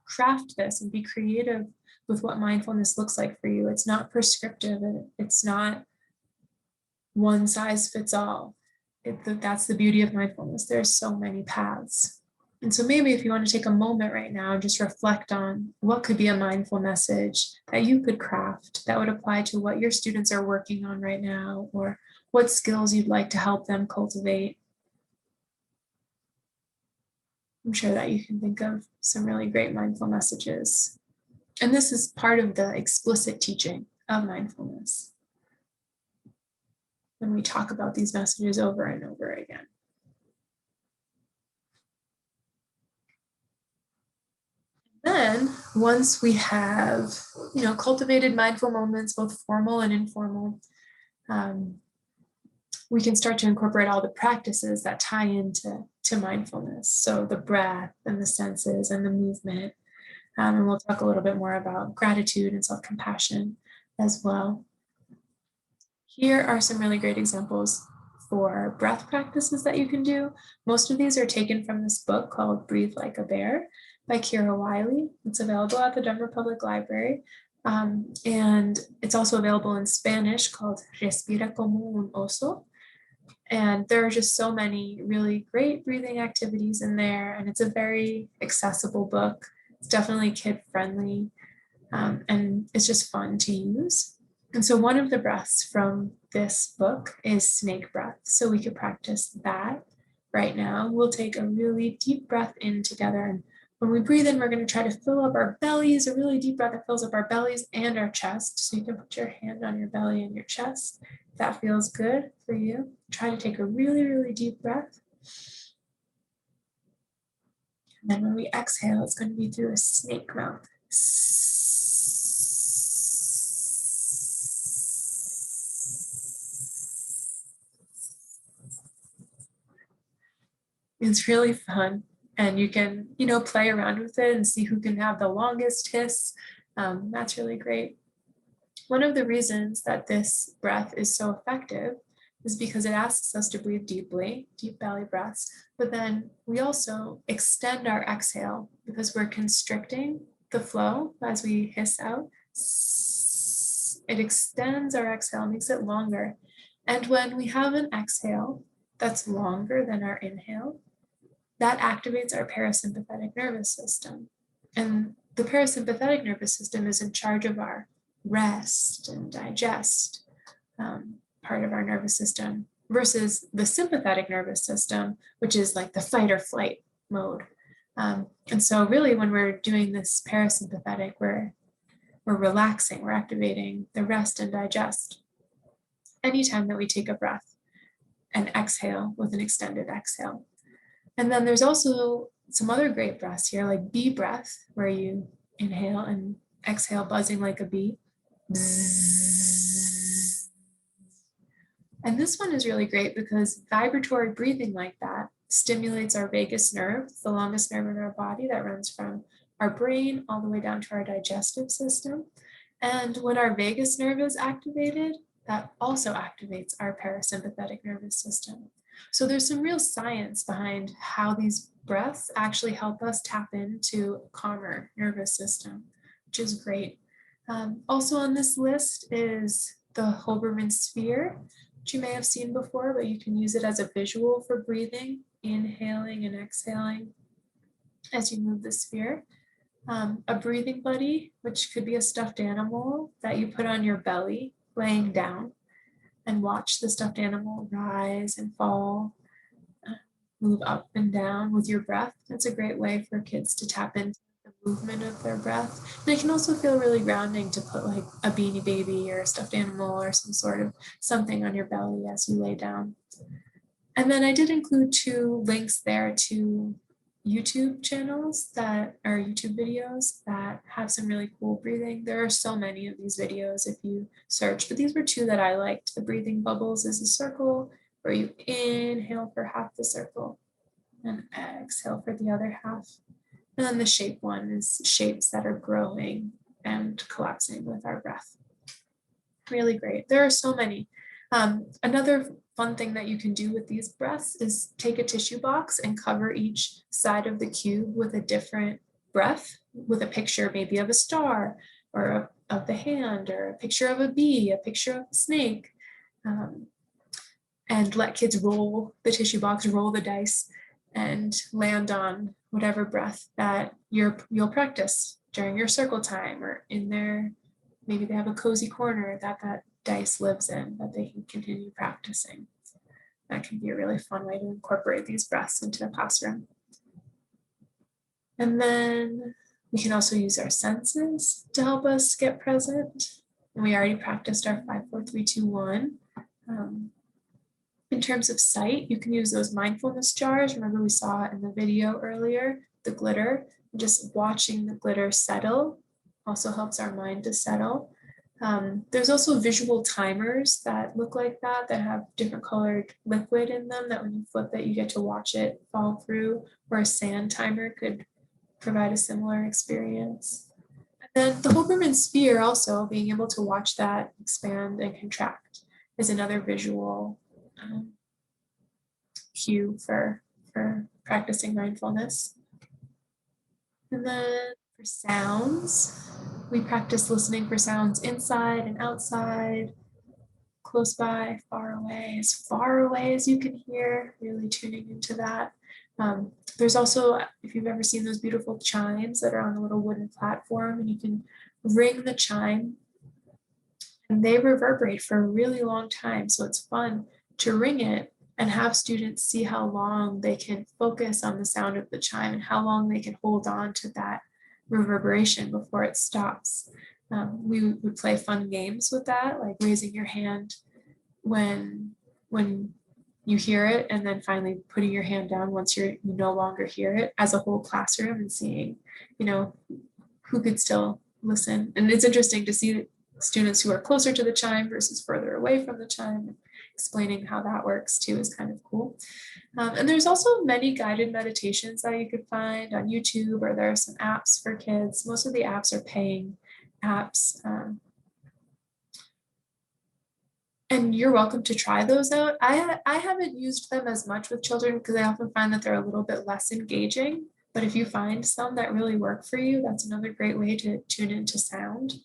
craft this and be creative with what mindfulness looks like for you. It's not prescriptive, and it's not one size fits all. That's the beauty of mindfulness. There's so many paths. And so maybe if you want to take a moment right now, just reflect on what could be a mindful message that you could craft that would apply to what your students are working on right now, or what skills you'd like to help them cultivate. I'm sure that you can think of some really great mindful messages. And this is part of the explicit teaching of mindfulness, when we talk about these messages over and over again. Then once we have, cultivated mindful moments, both formal and informal, we can start to incorporate all the practices that tie into mindfulness. So the breath and the senses and the movement. And we'll talk a little bit more about gratitude and self-compassion as well. Here are some really great examples for breath practices that you can do. Most of these are taken from this book called Breathe Like a Bear by Kira Wiley. It's available at the Denver Public Library. And it's also available in Spanish called Respira como un oso. And there are just so many really great breathing activities in there. And it's a very accessible book. It's definitely kid-friendly. And it's just fun to use. And so one of the breaths from this book is snake breath. So we could practice that right now. We'll take a really deep breath in together. And when we breathe in, we're going to try to fill up our bellies, a really deep breath that fills up our bellies and our chest. So you can put your hand on your belly and your chest. If that feels good for you, try to take a really, really deep breath. And then when we exhale, it's going to be through a snake mouth. It's really fun, and you can, play around with it and see who can have the longest hiss. That's really great. One of the reasons that this breath is so effective is because it asks us to breathe deeply, deep belly breaths, but then we also extend our exhale because we're constricting the flow as we hiss out. It extends our exhale, makes it longer. And when we have an exhale that's longer than our inhale, that activates our parasympathetic nervous system. And the parasympathetic nervous system is in charge of our rest and digest part of our nervous system, versus the sympathetic nervous system, which is like the fight or flight mode. And so really when we're doing this parasympathetic, we're relaxing, we're activating the rest and digest. Anytime that we take a breath and exhale with an extended exhale. And then there's also some other great breaths here, like bee breath, where you inhale and exhale buzzing like a bee. Bzzz. And this one is really great because vibratory breathing like that stimulates our vagus nerve, the longest nerve in our body that runs from our brain all the way down to our digestive system. And when our vagus nerve is activated, that also activates our parasympathetic nervous system. So there's some real science behind how these breaths actually help us tap into a calmer nervous system, which is great. Also on this list is the Hoberman sphere, which you may have seen before, but you can use it as a visual for breathing, inhaling and exhaling as you move the sphere. A breathing buddy, which could be a stuffed animal that you put on your belly laying down and watch the stuffed animal rise and fall, move up and down with your breath. That's a great way for kids to tap into the movement of their breath. And it can also feel really grounding to put like a beanie baby or a stuffed animal or some sort of something on your belly as you lay down. And then I did include 2 links there to YouTube channels that are YouTube videos that have some really cool breathing. There are so many of these videos if you search, but these were 2 that I liked. The breathing bubbles is a circle where you inhale for half the circle and exhale for the other half. And then the shape one is shapes that are growing and collapsing with our breath. Really great. There are so many. Another fun thing that you can do with these breaths is take a tissue box and cover each side of the cube with a different breath, with a picture maybe of a star or of the hand, or a picture of a bee, a picture of a snake, and let kids roll the tissue box, roll the dice, and land on whatever breath that you'll practice during your circle time, or in their, maybe they have a cozy corner that dice lives in that they can continue practicing. That can be a really fun way to incorporate these breaths into the classroom. And then we can also use our senses to help us get present. And we already practiced our 5, 4, 3, 2, 1. In terms of sight, you can use those mindfulness jars. Remember we saw in the video earlier, the glitter. Just watching the glitter settle also helps our mind to settle. There's also visual timers that look like that have different colored liquid in them that when you flip it, you get to watch it fall through, or a sand timer could provide a similar experience. And then the Hoberman sphere also, being able to watch that expand and contract is another visual cue for practicing mindfulness. And then for sounds, we practice listening for sounds inside and outside, close by, far away as you can hear, really tuning into that. There's also, if you've ever seen those beautiful chimes that are on a little wooden platform, and you can ring the chime and they reverberate for a really long time. So it's fun to ring it and have students see how long they can focus on the sound of the chime and how long they can hold on to that reverberation before it stops. We would play fun games with that, like raising your hand when you hear it, and then finally putting your hand down once you no longer hear it, as a whole classroom, and seeing, who could still listen. And it's interesting to see students who are closer to the chime versus further away from the chime. Explaining how that works too is kind of cool. And there's also many guided meditations that you could find on YouTube, or there are some apps for kids. Most of the apps are paying apps. And you're welcome to try those out. I haven't used them as much with children because I often find that they're a little bit less engaging. But if you find some that really work for you, that's another great way to tune into sound.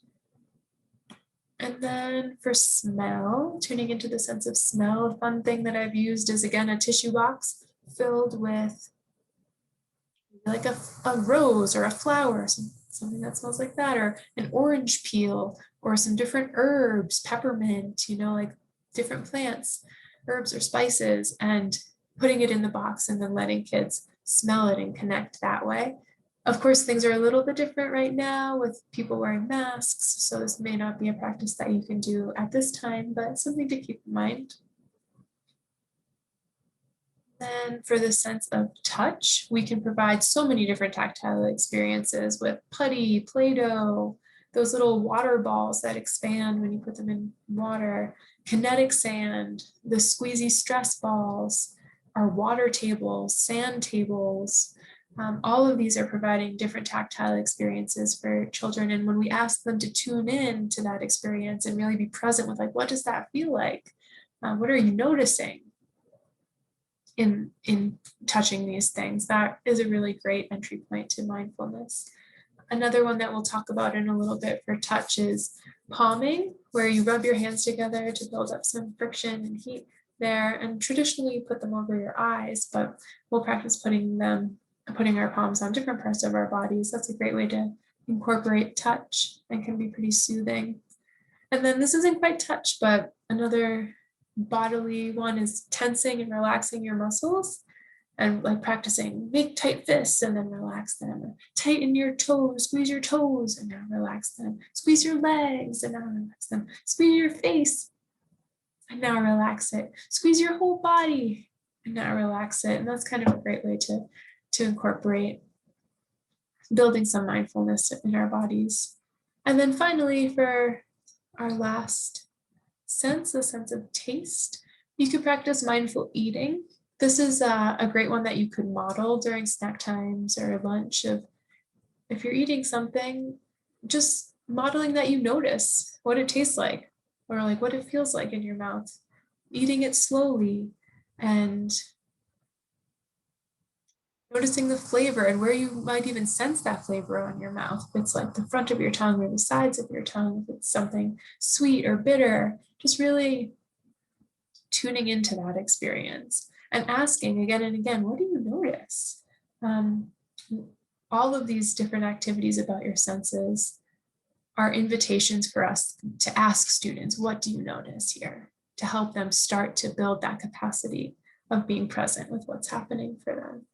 And then for smell, tuning into the sense of smell, a fun thing that I've used is, again, a tissue box filled with like a rose or a flower, something that smells like that, or an orange peel, or some different herbs, peppermint, like different plants, herbs or spices, and putting it in the box and then letting kids smell it and connect that way. Of course, things are a little bit different right now with people wearing masks, so this may not be a practice that you can do at this time, but something to keep in mind. Then for the sense of touch, we can provide so many different tactile experiences with putty, Play-Doh, those little water balls that expand when you put them in water, kinetic sand, the squeezy stress balls, our water tables, sand tables. All of these are providing different tactile experiences for children. And when we ask them to tune in to that experience and really be present with, like, what does that feel like? What are you noticing in touching these things? That is a really great entry point to mindfulness. Another one that we'll talk about in a little bit for touch is palming, where you rub your hands together to build up some friction and heat there. And traditionally you put them over your eyes, but we'll practice putting our palms on different parts of our bodies. That's a great way to incorporate touch and can be pretty soothing. And then this isn't quite touch, but another bodily one is tensing and relaxing your muscles. And like practicing make tight fists and then relax them. Tighten your toes, squeeze your toes and now relax them. Squeeze your legs and now relax them. Squeeze your face and now relax it. Squeeze your whole body and now relax it. And that's kind of a great way to incorporate building some mindfulness in our bodies. And then finally, for our last sense, the sense of taste, you could practice mindful eating. This is a great one that you could model during snack times or lunch. If you're eating something, just modeling that you notice what it tastes like or like what it feels like in your mouth, eating it slowly and noticing the flavor and where you might even sense that flavor on your mouth. If it's like the front of your tongue or the sides of your tongue, if it's something sweet or bitter, just really tuning into that experience. And asking again and again, what do you notice? All of these different activities about your senses are invitations for us to ask students, what do you notice here? To help them start to build that capacity of being present with what's happening for them.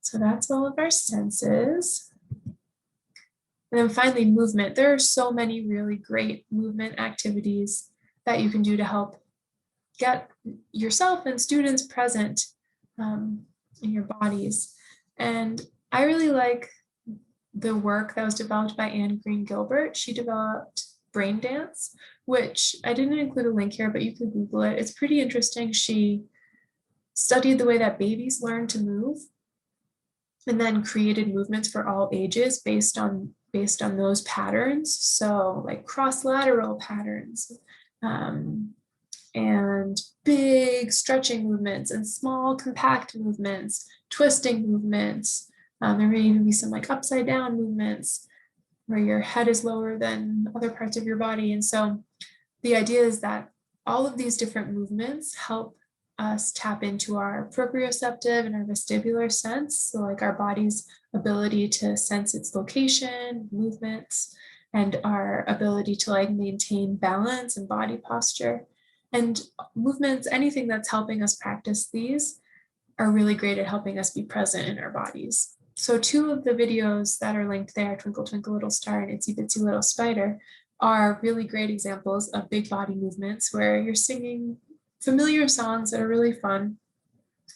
So that's all of our senses. And then finally, movement. There are so many really great movement activities that you can do to help get yourself and students present in your bodies. And I really like the work that was developed by Anne Green Gilbert. She developed brain dance, which I didn't include a link here, but you can Google it. It's pretty interesting. She studied the way that babies learn to move and then created movements for all ages based on those patterns. So like cross-lateral patterns, and big stretching movements and small compact movements, twisting movements. There may even be some like upside down movements where your head is lower than other parts of your body. And so the idea is that all of these different movements help us tap into our proprioceptive and our vestibular sense. So like our body's ability to sense its location, movements, and our ability to like maintain balance and body posture. And movements, anything that's helping us practice these are really great at helping us be present in our bodies. So 2 of the videos that are linked there, Twinkle Twinkle Little Star and Itsy Bitsy Little Spider, are really great examples of big body movements where you're singing familiar songs that are really fun,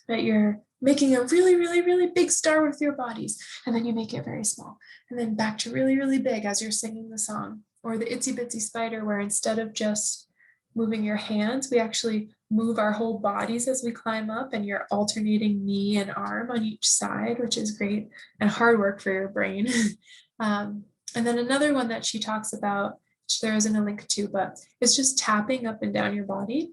that you're making a really, really, really big star with your bodies, and then you make it very small, and then back to really, really big as you're singing the song. Or the Itsy Bitsy Spider, where instead of just moving your hands, we actually move our whole bodies as we climb up, and you're alternating knee and arm on each side, which is great and hard work for your brain. And then another one that she talks about, which there isn't a link to, but it's just tapping up and down your body.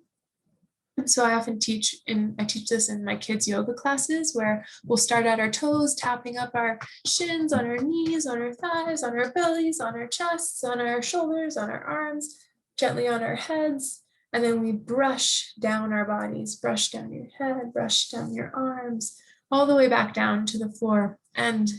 So I often teach this in my kids' yoga classes, where we'll start at our toes, tapping up our shins, on our knees, on our thighs, on our bellies, on our chests, on our shoulders, on our arms, gently on our heads. And then we brush down our bodies, brush down your head, brush down your arms, all the way back down to the floor. And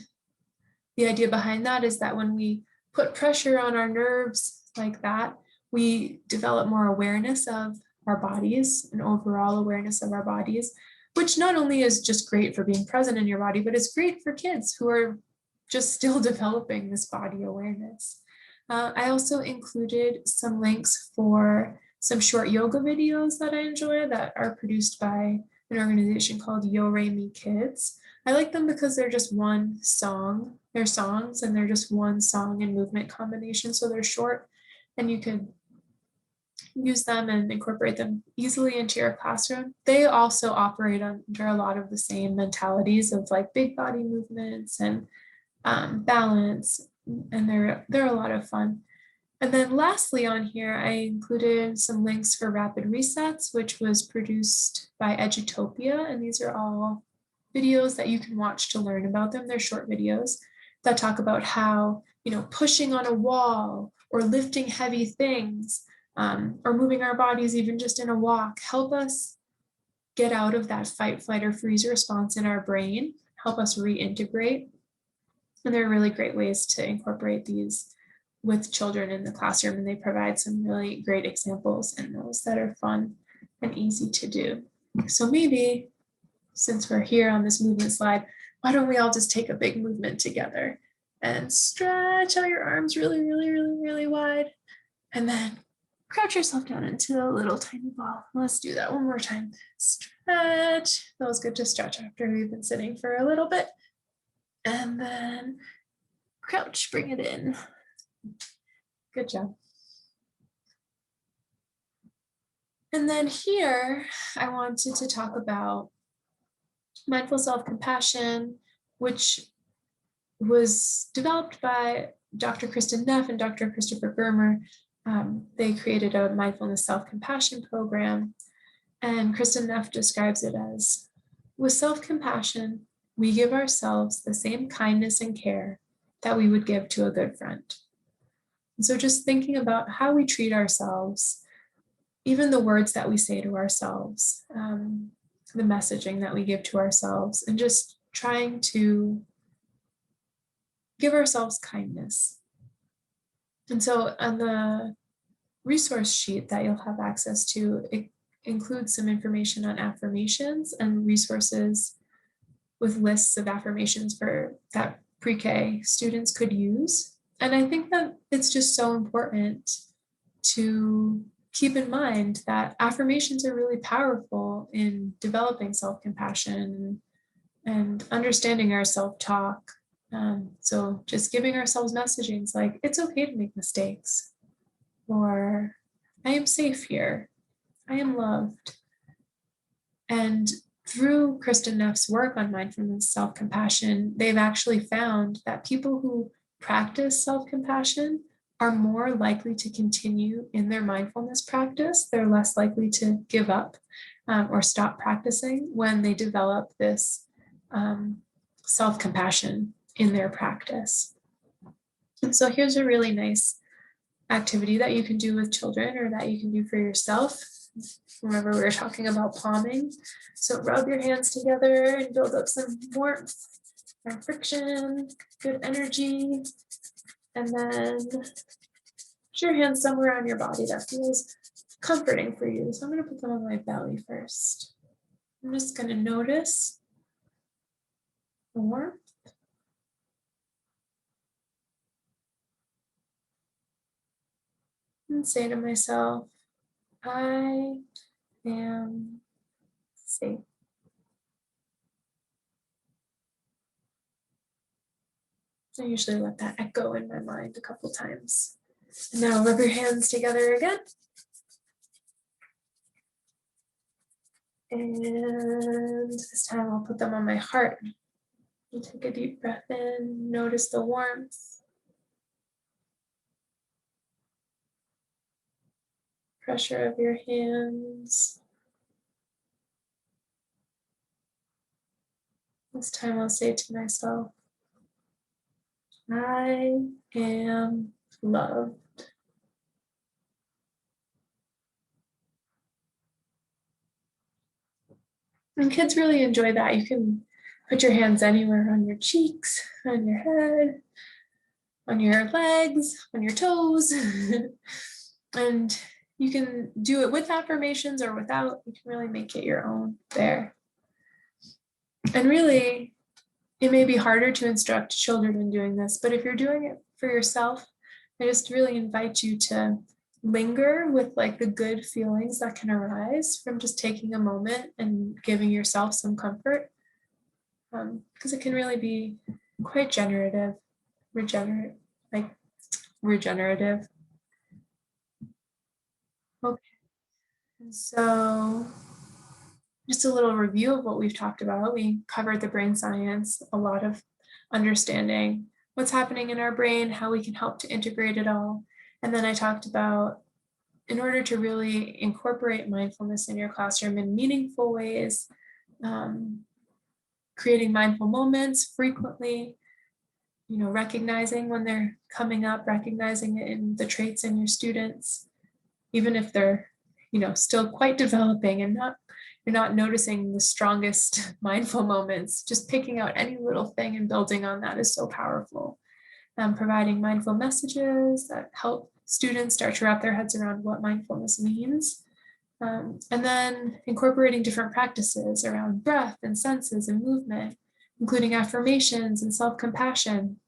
the idea behind that is that when we put pressure on our nerves like that, we develop more awareness of our bodies and overall awareness of our bodies, which not only is just great for being present in your body, but it's great for kids who are just still developing this body awareness. I also included some links for some short yoga videos that I enjoy that are produced by an organization called Yo Re Mi Kids. I like them because they're just one song. They're songs and they're just one song and movement combination. So they're short and you can use them and incorporate them easily into your classroom. They also operate under a lot of the same mentalities of like big body movements and balance, and they're a lot of fun. And then lastly on here, I included some links for Rapid Resets, which was produced by Edutopia. And these are all videos that you can watch to learn about them. They're short videos that talk about how, pushing on a wall or lifting heavy things or moving our bodies even just in a walk help us get out of that fight, flight, or freeze response in our brain, help us reintegrate. And there are really great ways to incorporate these with children in the classroom, and they provide some really great examples in those that are fun and easy to do. So maybe, since we're here on this movement slide, why don't we all just take a big movement together and stretch out your arms really, really, really, really wide, and then crouch yourself down into a little tiny ball. Let's do that one more time. Stretch. Feels good to stretch after we've been sitting for a little bit. And then crouch, bring it in. Good job. And then here, I wanted to talk about mindful self-compassion, which was developed by Dr. Kristen Neff and Dr. Christopher Germer. They created a mindfulness self-compassion program, and Kristen Neff describes it as, with self-compassion, we give ourselves the same kindness and care that we would give to a good friend. And so just thinking about how we treat ourselves, even the words that we say to ourselves, the messaging that we give to ourselves, and just trying to give ourselves kindness. And so on the resource sheet that you'll have access to, it includes some information on affirmations and resources with lists of affirmations for that pre-K students could use. And I think that it's just so important to keep in mind that affirmations are really powerful in developing self-compassion and understanding our self-talk. So just giving ourselves messagings like, it's okay to make mistakes, or I am safe here, I am loved. And through Kristen Neff's work on mindfulness self-compassion, they've actually found that people who practice self-compassion are more likely to continue in their mindfulness practice. They're less likely to give up or stop practicing when they develop this self-compassion in their practice. And so here's a really nice activity that you can do with children or that you can do for yourself. Remember, we were talking about palming. So rub your hands together and build up some warmth and friction, good energy. And then put your hands somewhere on your body that feels comforting for you. So I'm going to put them on my belly first. I'm just going to notice the warmth. And say to myself, I am safe. I usually let that echo in my mind a couple times. And now rub your hands together again. And this time I'll put them on my heart. And take a deep breath in, notice the warmth. Pressure of your hands. This time I'll say to myself, I am loved. And kids really enjoy that. You can put your hands anywhere on your cheeks, on your head, on your legs, on your toes. And you can do it with affirmations or without. You can really make it your own there. And really, it may be harder to instruct children in doing this, but if you're doing it for yourself, I just really invite you to linger with like the good feelings that can arise from just taking a moment and giving yourself some comfort, because it can really be quite regenerative. Okay. And so just a little review of what we've talked about. We covered the brain science, a lot of understanding what's happening in our brain, how we can help to integrate it all. And then I talked about, in order to really incorporate mindfulness in your classroom in meaningful ways, creating mindful moments frequently, recognizing when they're coming up, recognizing it in the traits in your students, even if they're, still quite developing and you're not noticing the strongest mindful moments, just picking out any little thing and building on that is so powerful. Providing mindful messages that help students start to wrap their heads around what mindfulness means. And then incorporating different practices around breath and senses and movement, including affirmations and self-compassion.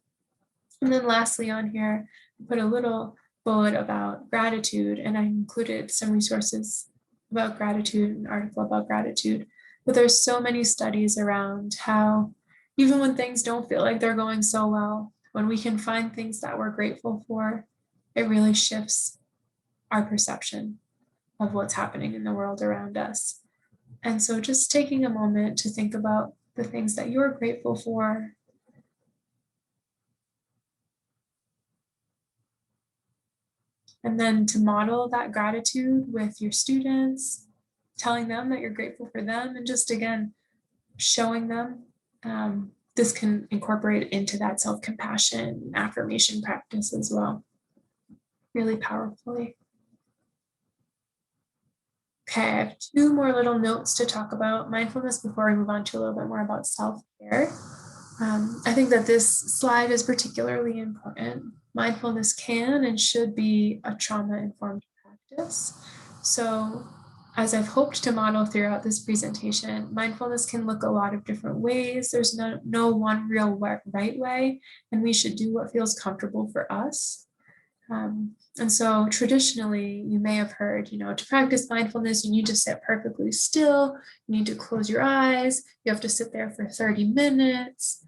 And then lastly on here, I put a little bullet about gratitude, and I included some resources about gratitude, an article about gratitude. But there's so many studies around how even when things don't feel like they're going so well, when we can find things that we're grateful for, it really shifts our perception of what's happening in the world around us. And so just taking a moment to think about the things that you're grateful for. And then to model that gratitude with your students, telling them that you're grateful for them, and just again, showing them this can incorporate into that self-compassion affirmation practice as well, really powerfully. Okay, I have two more little notes to talk about mindfulness before we move on to a little bit more about self-care. I think that this slide is particularly important. Mindfulness can and should be a trauma-informed practice. So as I've hoped to model throughout this presentation, mindfulness can look a lot of different ways. There's no one real right way, and we should do what feels comfortable for us. And so traditionally, you may have heard, to practice mindfulness, you need to sit perfectly still, you need to close your eyes, you have to sit there for 30 minutes,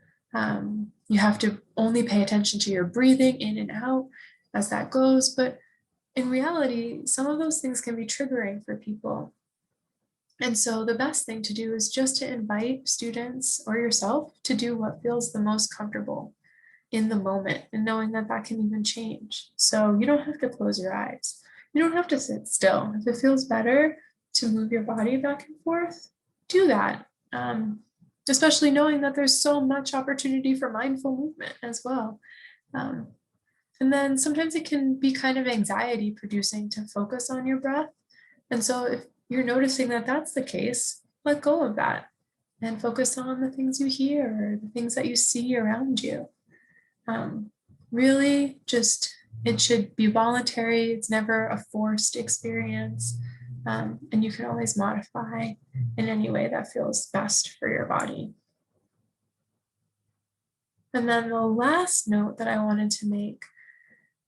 you have to only pay attention to your breathing in and out as that goes. But in reality, some of those things can be triggering for people. And so the best thing to do is just to invite students or yourself to do what feels the most comfortable in the moment, and knowing that that can even change. So you don't have to close your eyes. You don't have to sit still. If it feels better to move your body back and forth, do that. Especially knowing that there's so much opportunity for mindful movement as well. And then sometimes it can be kind of anxiety producing to focus on your breath. And so if you're noticing that that's the case, let go of that and focus on the things you hear or the things that you see around you. Really just, it should be voluntary. It's never a forced experience. And you can always modify in any way that feels best for your body. And then the last note that I wanted to make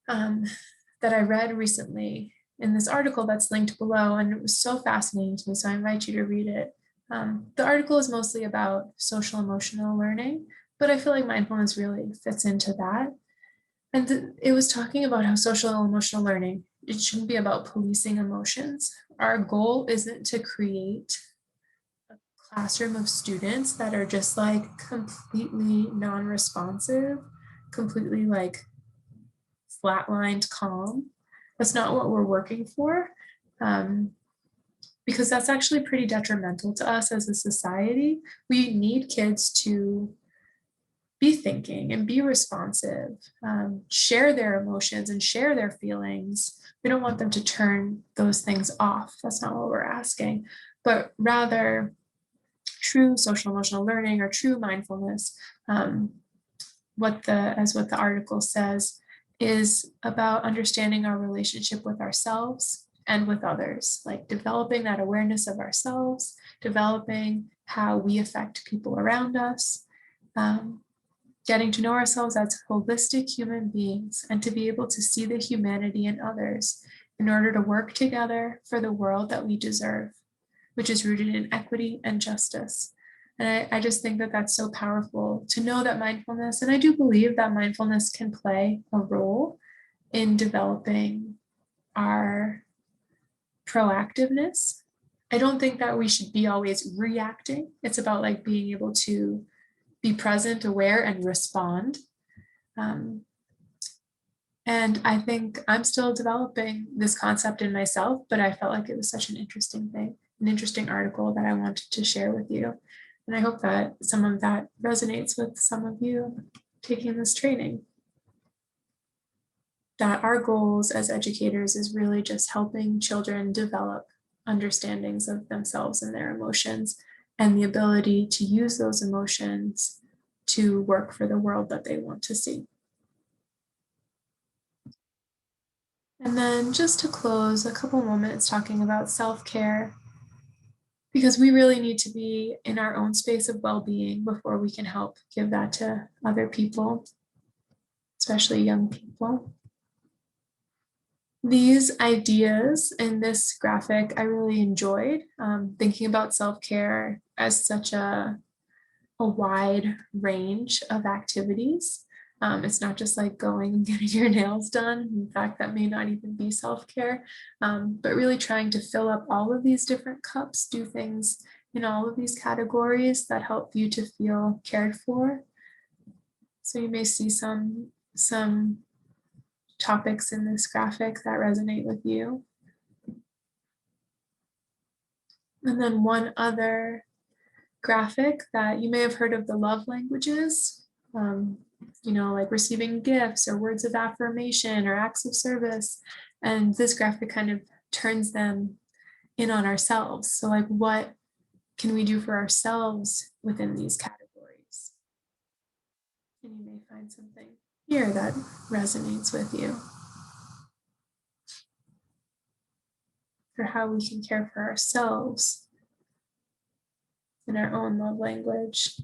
that I read recently in this article that's linked below, and it was so fascinating to me, so I invite you to read it. The article is mostly about social emotional learning, but I feel like mindfulness really fits into that. And it was talking about how social and emotional learning, it shouldn't be about policing emotions. Our goal isn't to create a classroom of students that are just like completely non-responsive, completely like flatlined calm. That's not what we're working for. Because that's actually pretty detrimental to us as a society. We need kids to be thinking and be responsive, share their emotions and share their feelings. We don't want them to turn those things off. That's not what we're asking, but rather true social emotional learning or true mindfulness. What the article says is about understanding our relationship with ourselves and with others, like developing that awareness of ourselves, developing how we affect people around us, getting to know ourselves as holistic human beings, and to be able to see the humanity in others in order to work together for the world that we deserve, which is rooted in equity and justice. And I just think that that's so powerful to know that mindfulness, and I do believe that mindfulness can play a role in developing our proactiveness I don't think that we should be always reacting. It's about like being able to be present, aware, and respond. Um, and I think I'm still developing this concept in myself, but I felt like it was such an interesting thing, an interesting article that I wanted to share with you. And I hope that some of that resonates with some of you taking this training. That our goals as educators is really just helping children develop understandings of themselves and their emotions and the ability to use those emotions to work for the world that they want to see. And then just to close, a couple moments talking about self-care, because we really need to be in our own space of well-being before we can help give that to other people, especially young people. These ideas in this graphic I really enjoyed, thinking about self-care as such a wide range of activities. It's not just like going and getting your nails done. In fact, that may not even be self-care, but really trying to fill up all of these different cups, do things in all of these categories that help you to feel cared for. So you may see some topics in this graphic that resonate with you. And then one other graphic that you may have heard of, the love languages, like receiving gifts or words of affirmation or acts of service. And this graphic kind of turns them in on ourselves. So like, what can we do for ourselves within these categories? And you may find something here that resonates with you. For how we can care for ourselves in our own love language.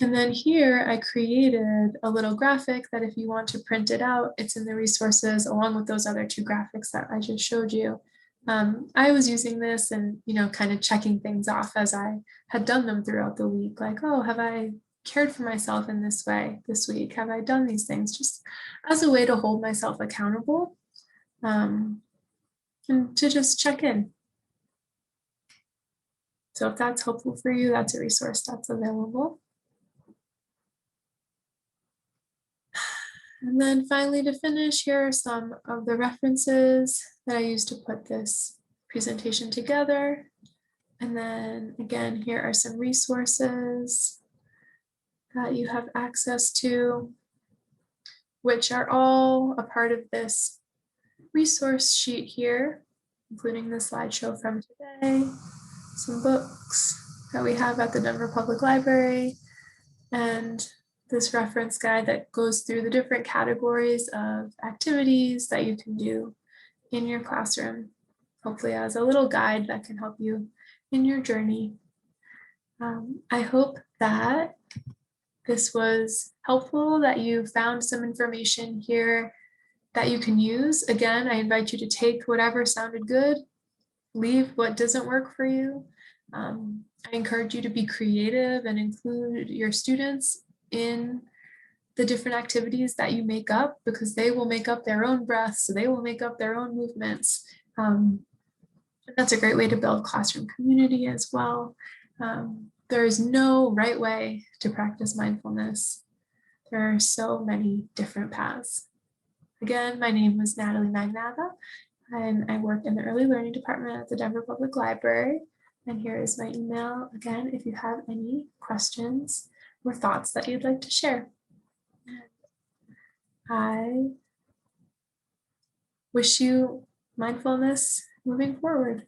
And then here I created a little graphic that if you want to print it out, it's in the resources along with those other two graphics that I just showed you. I was using this and, kind of checking things off as I had done them throughout the week. Like, oh, have I cared for myself in this way this week? Have I done these things? Just as a way to hold myself accountable and to just check in. So if that's helpful for you, that's a resource that's available. And then finally, to finish, here are some of the references that I used to put this presentation together. And then again, here are some resources that you have access to, which are all a part of this resource sheet here, including the slideshow from today, some books that we have at the Denver Public Library, and this reference guide that goes through the different categories of activities that you can do in your classroom, hopefully as a little guide that can help you in your journey. I hope that this was helpful, that you found some information here that you can use. Again, I invite you to take whatever sounded good, leave what doesn't work for you. I encourage you to be creative and include your students in the different activities that you make up, because they will make up their own breaths, so they will make up their own movements. And that's a great way to build classroom community as well. There is no right way to practice mindfulness. There are so many different paths. Again, my name is Natalie Magnava, and I work in the early learning department at the Denver Public Library. And here is my email again if you have any questions or thoughts that you'd like to share. I wish you mindfulness moving forward.